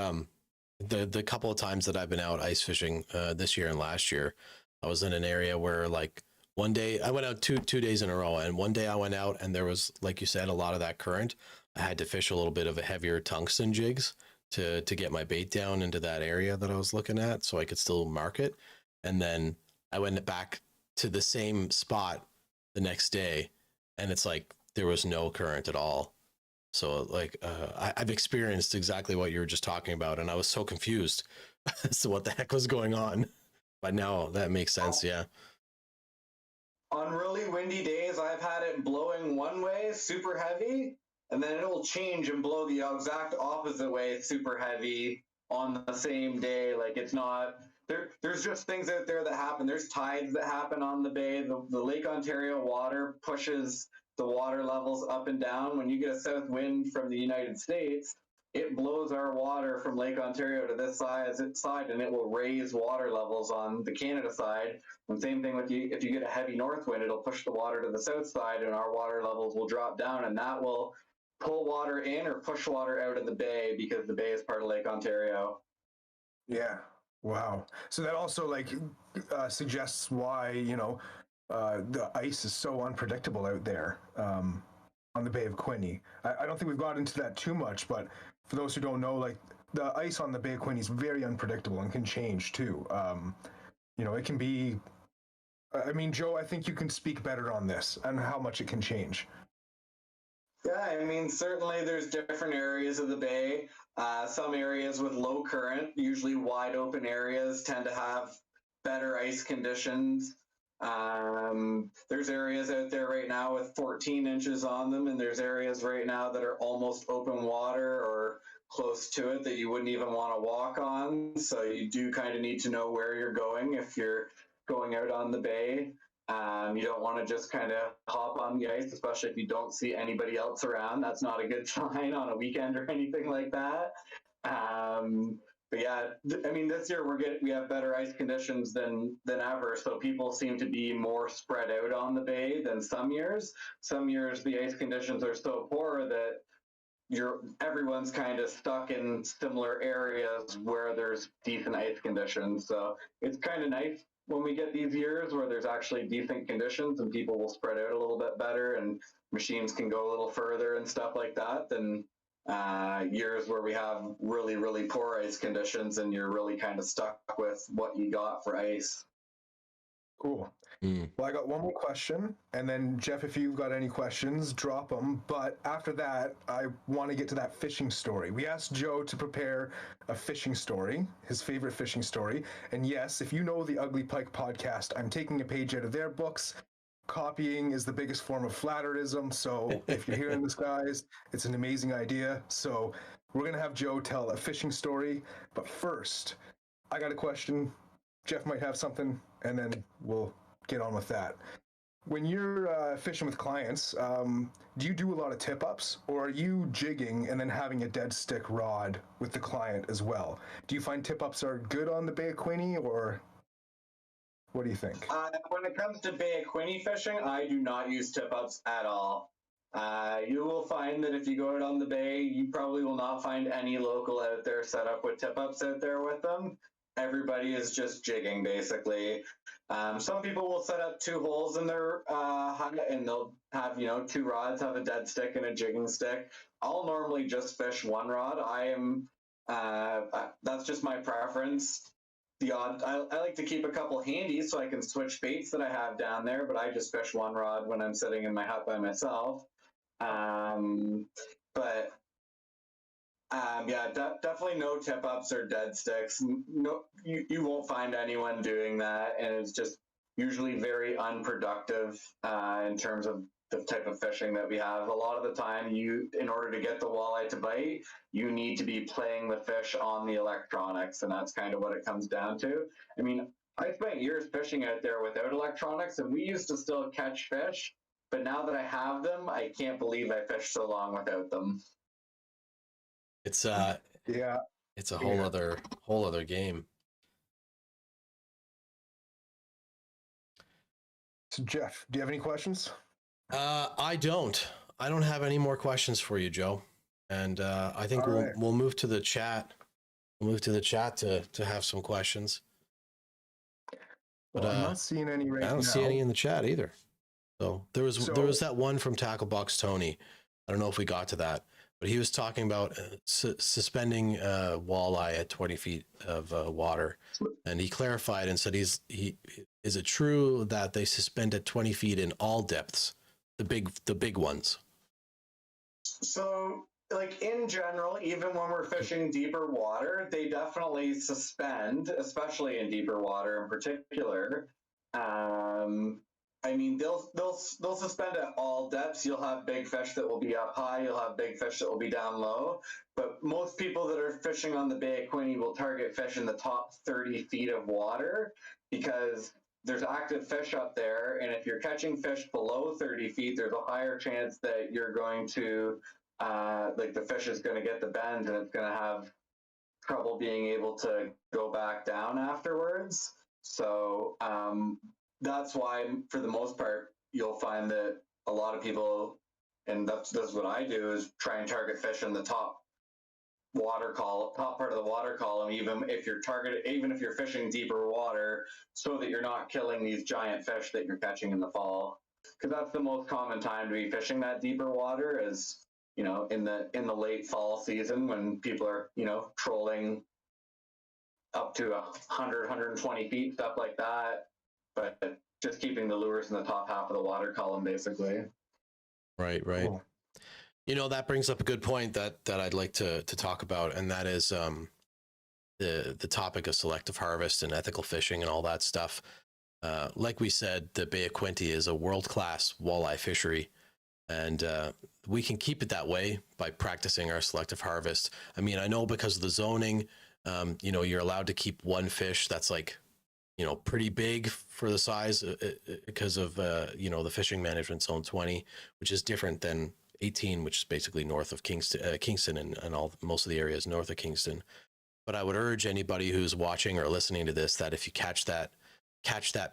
The couple of times that I've been out ice fishing this year and last year, I was in an area where like one day I went out two days in a row, and one day I went out and there was, like you said, a lot of that current. I had to fish a little bit of a heavier tungsten jigs to get my bait down into that area that I was looking at, so I could still mark it. And then I went back to the same spot the next day, and it's like there was no current at all. So like I've experienced exactly what you were just talking about, and I was so confused as to what the heck was going on. But now that makes sense. Yeah. On really windy days, I've had it blowing one way, super heavy, and then it'll change and blow the exact opposite way, super heavy, on the same day. Like, it's not there. There's just things out there that happen. There's tides that happen on the bay. The Lake Ontario water pushes the water levels up and down. When you get a south wind from the United States, it blows our water from Lake Ontario to this side, and it will raise water levels on the Canada side. And same thing with you, if you get a heavy north wind, it'll push the water to the south side, and our water levels will drop down, and that will pull water in or push water out of the bay, because the bay is part of Lake Ontario. Yeah. Wow. So that also like suggests why, the ice is so unpredictable out there on the Bay of Quinte. I don't think we've got into that too much, but for those who don't know, like the ice on the Bay of Quinte is very unpredictable and can change too. It can be. I mean, Joe, I think you can speak better on this and how much it can change. Yeah, I mean, certainly there's different areas of the bay. Some areas with low current, usually wide open areas, tend to have better ice conditions. There's areas out there right now with 14 inches on them, and there's areas right now that are almost open water or close to it that you wouldn't even want to walk on. So you do kind of need to know where you're going if you're going out on the bay. You don't want to just kind of hop on the ice, especially if you don't see anybody else around. That's not a good sign on a weekend or anything like that. But yeah, I mean, this year we have better ice conditions than ever, so people seem to be more spread out on the bay than some years. Some years the ice conditions are so poor that everyone's kind of stuck in similar areas where there's decent ice conditions. So it's kind of nice when we get these years where there's actually decent conditions and people will spread out a little bit better and machines can go a little further and stuff like that than years where we have really, really poor ice conditions and you're really kind of stuck with what you got for ice. Cool. Well, I got one more question, and then Jeff, if you've got any questions, drop them. But after that, I want to get to that fishing story. We asked Joe to prepare a fishing story, his favorite fishing story. And yes, if you know the Ugly Pike podcast, I'm taking a page out of their books. Copying is the biggest form of flatterism. So if you're hearing this, guys, it's an amazing idea. So we're going to have Joe tell a fishing story. But first, I got a question. Jeff might have something, and then we'll get on with that. When you're fishing with clients, do you do a lot of tip-ups, or are you jigging and then having a dead stick rod with the client as well? Do you find tip-ups are good on the Bay of Quinte, or what do you think? When it comes to Bay of Quinte fishing, I do not use tip-ups at all. You will find that if you go out on the bay, you probably will not find any local out there set up with tip-ups out there with them. Everybody is just jigging, basically. Some people will set up 2 holes in their hut, and they'll have, 2 rods, have a dead stick and a jigging stick. I'll normally just fish 1 rod. That's just my preference. I like to keep a couple handy so I can switch baits that I have down there, but I just fish 1 rod when I'm sitting in my hut by myself. Definitely no tip-ups or dead sticks. No, you won't find anyone doing that, and it's just usually very unproductive in terms of the type of fishing that we have. A lot of the time, in order to get the walleye to bite, you need to be playing the fish on the electronics, and that's kind of what it comes down to. I mean, I spent years fishing out there without electronics, and we used to still catch fish, but now that I have them, I can't believe I fished so long without them. It's a whole other game. So Jeff, do you have any questions? I don't have any more questions for you, Joe. And I think we'll move to the chat We'll move to the chat to have some questions. But Well, I'm not seeing any right now. I don't see any in the chat either. So there was that one from Tacklebox Tony. I don't know if we got to that, but he was talking about suspending walleye at 20 feet of water, and he clarified and said is it true that they suspend at 20 feet in all depths, the big ones? So, like in general, even when we're fishing deeper water, they definitely suspend, especially in deeper water in particular. I mean, they'll suspend at all depths. You'll have big fish that will be up high. You'll have big fish that will be down low. But most people that are fishing on the Bay of Quinte will target fish in the top 30 feet of water because there's active fish up there. And if you're catching fish below 30 feet, there's a higher chance that you're going to, like the fish is going to get the bend and it's going to have trouble being able to go back down afterwards. So, that's why, for the most part, you'll find that a lot of people, and that's what I do, is try and target fish in the top part of the water column, even if you're fishing deeper water, so that you're not killing these giant fish that you're catching in the fall. Because that's the most common time to be fishing that deeper water is, in the late fall season when people are, trolling up to 100, 120 feet, stuff like that. But just keeping the lures in the top half of the water column, basically. Right. Cool. That brings up a good point that I'd like to talk about, and that is the topic of selective harvest and ethical fishing and all that stuff. Like we said, the Bay of Quinte is a world-class walleye fishery, and we can keep it that way by practicing our selective harvest. I mean, I know because of the zoning, you're allowed to keep one fish that's like, pretty big for the size because of, the fishing management zone 20, which is different than 18, which is basically north of Kingston and most of the areas north of Kingston. But I would urge anybody who's watching or listening to this that if you catch that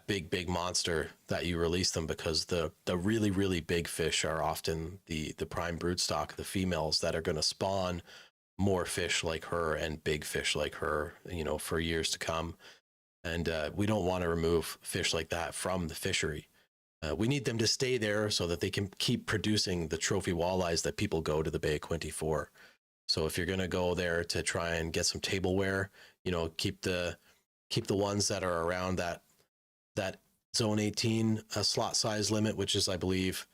big monster, that you release them, because the really, really big fish are often the prime broodstock, the females that are going to spawn more fish like her and big fish like her, for years to come. And we don't want to remove fish like that from the fishery. We need them to stay there so that they can keep producing the trophy walleyes that people go to the Bay of Quinte for. So if you're going to go there to try and get some tableware, keep the ones that are around that zone 18 slot size limit, which is, I believe,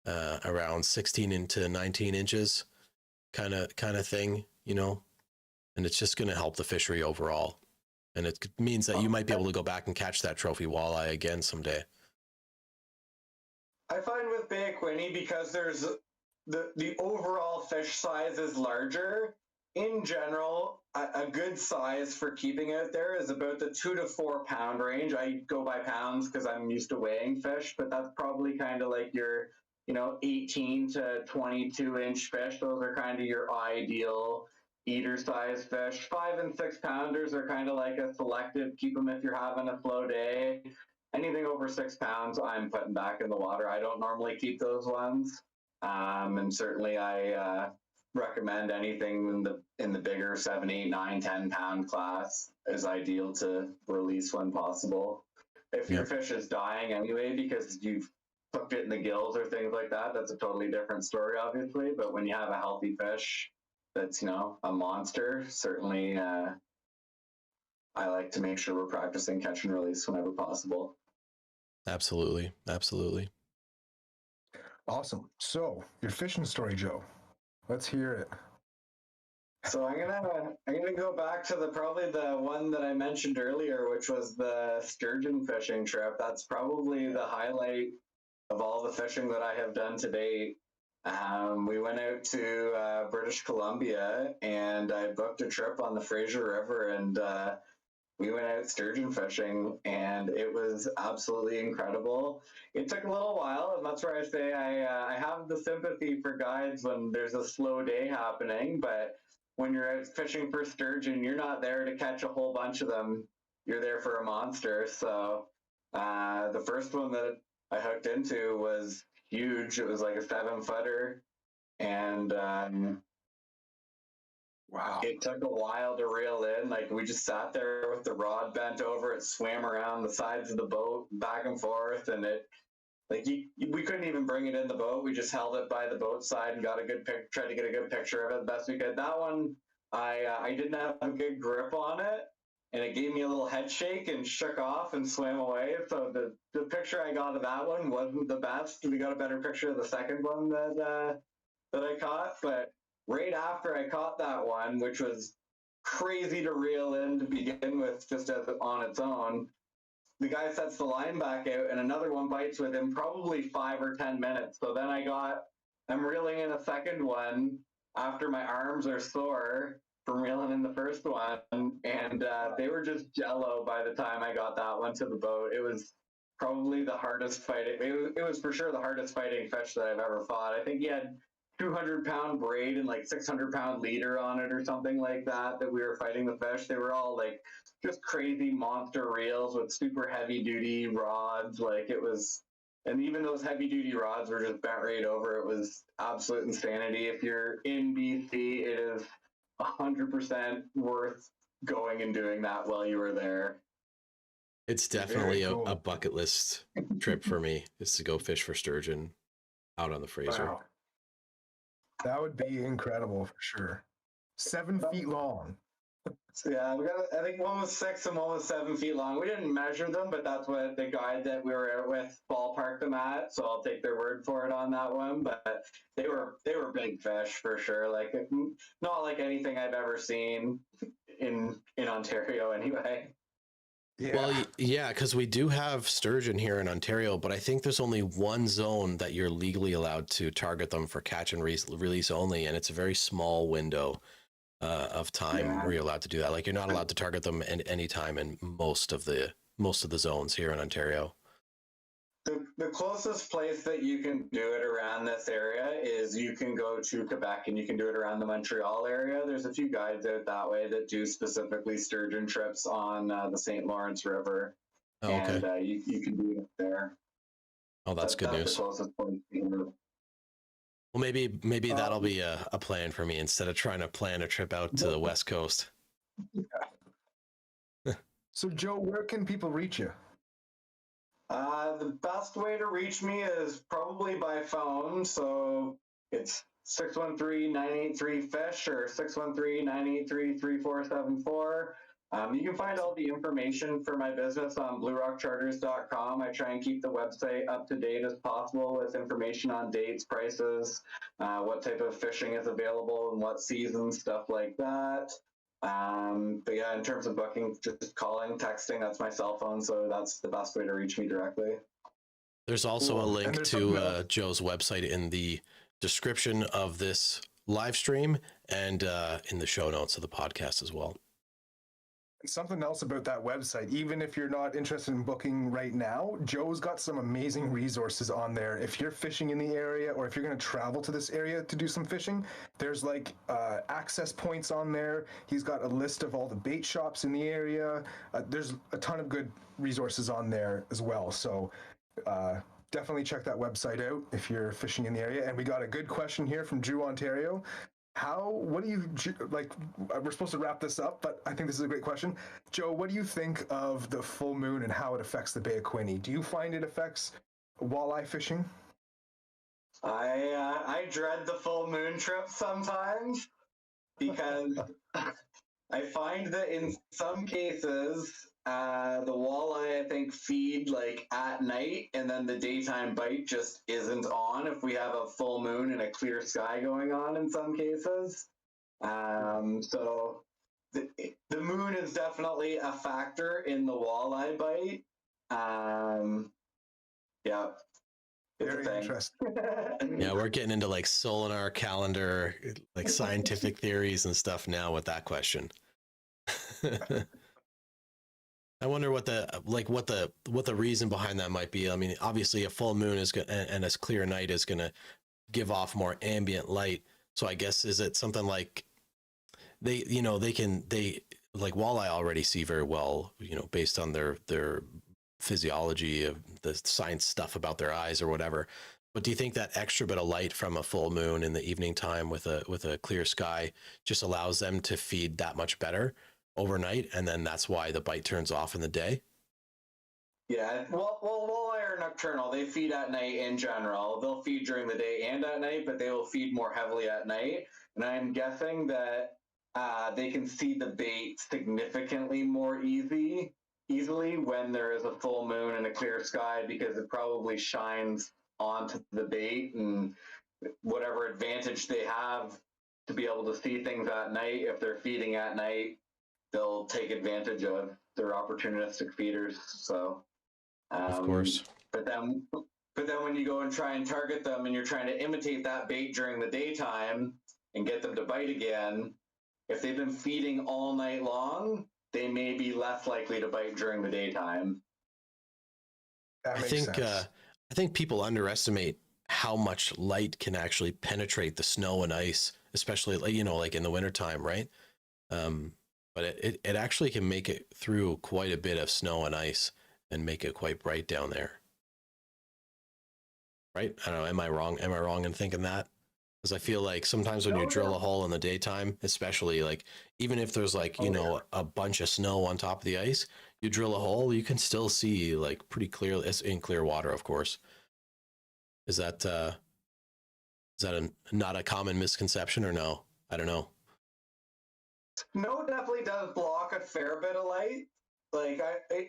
around 16 into 19 inches kind of thing, and it's just going to help the fishery overall. And it means that you might be able to go back and catch that trophy walleye again someday. I find with Bay of Quinte, because there's the overall fish size is larger, in general, a good size for keeping out there is about the 2 to 4 pound range. I go by pounds because I'm used to weighing fish, but that's probably kind of like your, 18 to 22 inch fish. Those are kind of your ideal eater size fish. 5 and 6 pounders are kind of like a selective, keep them if you're having a slow day. Anything over 6 pounds, I'm putting back in the water. I don't normally keep those ones. And certainly I recommend anything in the bigger 7, 8, 9, 10 pound class is ideal to release when possible. If your fish is dying anyway because you've hooked it in the gills or things like that, that's a totally different story, obviously. But when you have a healthy fish that's, a monster, certainly I like to make sure we're practicing catch and release whenever possible. Absolutely. Awesome. So your fishing story, Joe. Let's hear it. So I'm gonna go back to probably the one that I mentioned earlier, which was the sturgeon fishing trip. That's probably the highlight of all the fishing that I have done to date. We went out to British Columbia, and I booked a trip on the Fraser River, and we went out sturgeon fishing, and it was absolutely incredible. It took a little while, and that's where I say I have the sympathy for guides when there's a slow day happening, but when you're out fishing for sturgeon, you're not there to catch a whole bunch of them. You're there for a monster. So the first one that I hooked into was huge. It was like a 7-footer, and Wow. It took a while to reel in. Like we just sat there with the rod bent over. It swam around the sides of the boat back and forth, and it like we couldn't even bring it in the boat. We just held it by the boat side and got a good pic. Tried to get a good picture of it the best we could. That one, I didn't have a good grip on it, and it gave me a little head shake and shook off and swam away. So the picture I got of that one wasn't the best. We got a better picture of the second one that I caught, but right after I caught that one, which was crazy to reel in to begin with, just as on its own, the guy sets the line back out and another one bites within probably 5 or 10 minutes. So then I'm reeling in a second one after my arms are sore from reeling in the first one. And they were just jello by the time I got that one to the boat. It was probably the hardest fighting. It was for sure the hardest fighting fish that I've ever fought. I think he had 200-pound braid and like 600-pound leader on it or something like that we were fighting the fish. They were all like just crazy monster reels with super heavy duty rods. Like it was, and even those heavy duty rods were just bent right over. It was absolute insanity. If you're in BC, it is 100% worth going and doing that while you were there. It's definitely a bucket list trip for me, is to go fish for sturgeon out on the Fraser. Wow. That would be incredible for sure. 7 feet long. So yeah, I think one was 6 and one was 7 feet long. We didn't measure them, but that's what the guide that we were out with ballparked them at. So I'll take their word for it on that one. But they were big fish for sure. Like not like anything I've ever seen in Ontario anyway. Yeah. Well, yeah, because we do have sturgeon here in Ontario, but I think there's only one zone that you're legally allowed to target them for catch and release only, and it's a very small window of time where you're allowed to do that. Like you're not allowed to target them at any time in most of the zones here in Ontario. The closest place that you can do it around this area is you can go to Quebec and you can do it around the Montreal area. There's a few guides out that way that do specifically sturgeon trips on the St. Lawrence River. Oh, okay. And you can do it there. Oh, that's good news. The closest place well, maybe that'll be a plan for me instead of trying to plan a trip out to the West Coast. So, Joe, where can people reach you? The best way to reach me is probably by phone. So it's 613-983-FISH or 613-983-3474. You can find all the information for my business on bluerockcharters.com. I try and keep the website up to date as possible with information on dates, prices, what type of fishing is available and what season, stuff like that. But yeah, in terms of booking, just calling, texting, that's my cell phone. So that's the best way to reach me directly. There's also a link to Joe's website in the description of this live stream and in the show notes of the podcast as well. Something else about that website, even if you're not interested in booking right now, Joe's got some amazing resources on there. If you're fishing in the area or if you're going to travel to this area to do some fishing, there's like access points on there. He's got a list of all the bait shops in the area. There's a ton of good resources on there as well. So definitely check that website out if you're fishing in the area. And we got a good question here from Drew, Ontario. What do you, like, we're supposed to wrap this up, but I think this is a great question. Joe, what do you think of the full moon and how it affects the Bay of Quinte? Do you find it affects walleye fishing? I dread the full moon trip sometimes because I find that in some cases, the walleye, I think, feed like at night and then the daytime bite just isn't on if we have a full moon and a clear sky going on in some cases. So the moon is definitely a factor in the walleye bite. Yeah. Very interesting. Yeah, we're getting into like solar calendar, like scientific theories and stuff now with that question. I wonder what the reason behind that might be. I mean, obviously a full moon is going and a clear night is going to give off more ambient light. So I guess, is it something like they like walleye already see very well, based on their physiology of the science stuff about their eyes or whatever. But do you think that extra bit of light from a full moon in the evening time with a clear sky just allows them to feed that much better overnight, and then that's why the bite turns off in the day? Yeah, well, walleye are nocturnal. They feed at night in general. They'll feed during the day and at night, but they will feed more heavily at night. And I'm guessing that they can see the bait significantly more easily when there is a full moon and a clear sky, because it probably shines onto the bait, and whatever advantage they have to be able to see things at night, if they're feeding at night, they'll take advantage of their opportunistic feeders. So, Of course. but then when you go and try and target them, and you're trying to imitate that bait during the daytime and get them to bite again, if they've been feeding all night long, they may be less likely to bite during the daytime. That makes sense. I think people underestimate how much light can actually penetrate the snow and ice, especially like in the wintertime, right? But it actually can make it through quite a bit of snow and ice and make it quite bright down there. Right? I don't know. Am I wrong? Am I wrong in thinking that? Because I feel like sometimes when you drill a hole in the daytime, especially like even if there's like, a bunch of snow on top of the ice, you drill a hole, you can still see like pretty clearly. It's in clear water, of course. Is that not a common misconception, or no? I don't know. No, definitely does block a fair bit of light. Like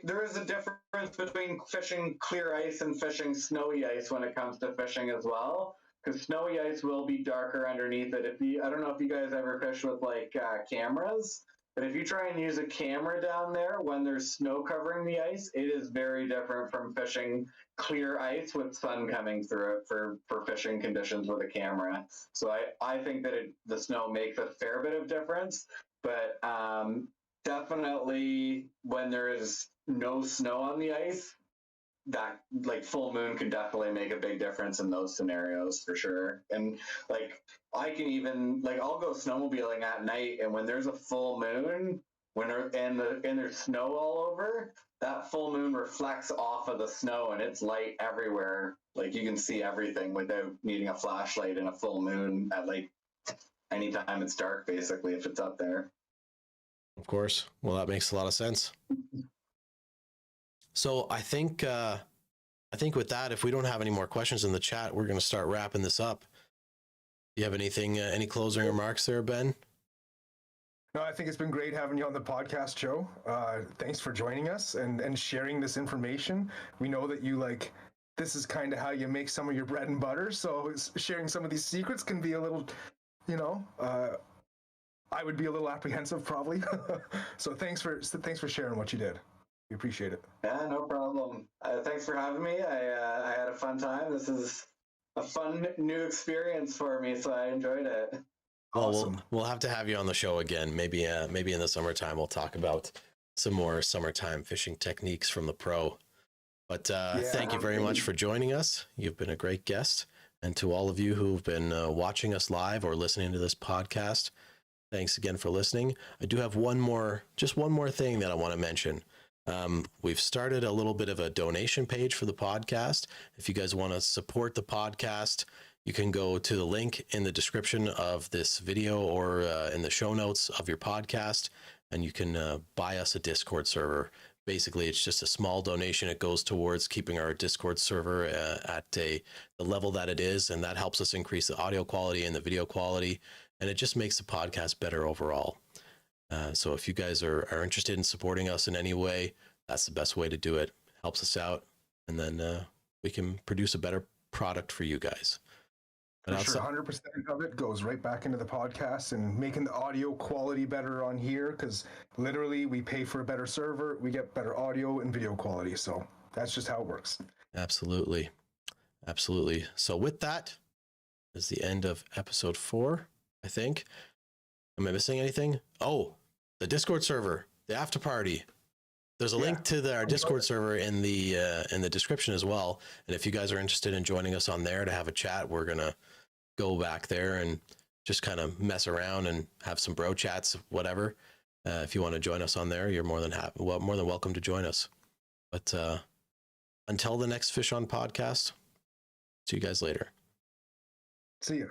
there is a difference between fishing clear ice and fishing snowy ice when it comes to fishing as well. Because snowy ice will be darker underneath it. I don't know if you guys ever fish with like cameras, but if you try and use a camera down there when there's snow covering the ice, it is very different from fishing clear ice with sun coming through it for fishing conditions with a camera. So I think that the snow makes a fair bit of difference, but definitely when there is no snow on the ice, that like full moon can definitely make a big difference in those scenarios for sure. And like I can even like I'll go snowmobiling at night, and when there's a full moon, and there's snow all over, that full moon reflects off of the snow and it's light everywhere. Like you can see everything without needing a flashlight in a full moon at like anytime it's dark, basically, if it's up there. Of course. Well, that makes a lot of sense. So I think with that, if we don't have any more questions in the chat, we're going to start wrapping this up. Do you have anything, any closing remarks there, Ben? No, I think it's been great having you on the podcast, Joe. Thanks for joining us and sharing this information. We know that this is kind of how you make some of your bread and butter. So sharing some of these secrets can be a little, I would be a little apprehensive probably. So thanks for sharing what you did. We appreciate it. Yeah, no problem. Thanks for having me. I had a fun time. This is a fun new experience for me, so I enjoyed it. Awesome. We'll have to have you on the show again. Maybe in the summertime we'll talk about some more summertime fishing techniques from the pro. But thank you very much for joining us. You've been a great guest. And to all of you who've been watching us live or listening to this podcast, thanks again for listening. I do have just one more thing that I want to mention. We've started a little bit of a donation page for the podcast. If you guys want to support the podcast, you can go to the link in the description of this video or in the show notes of your podcast, and you can buy us a Discord server. Basically, it's just a small donation. It goes towards keeping our Discord server at the level that it is, and that helps us increase the audio quality and the video quality, and it just makes the podcast better overall. So if you guys are interested in supporting us in any way, that's the best way to do it. Helps us out, and then we can produce a better product for you guys. For sure, 100% of it goes right back into the podcast and making the audio quality better on here, because literally we pay for a better server, we get better audio and video quality. So that's just how it works. Absolutely. Absolutely. So with that is the end of episode 4, I think. Am I missing anything? Oh, the Discord server, the after party. There's a link to our Discord server in the description as well. And if you guys are interested in joining us on there to have a chat, we're going to go back there and just kind of mess around and have some bro chats, whatever. If you want to join us on there, you're more than welcome to join us. But until the next Fish On podcast, See you guys later. See ya.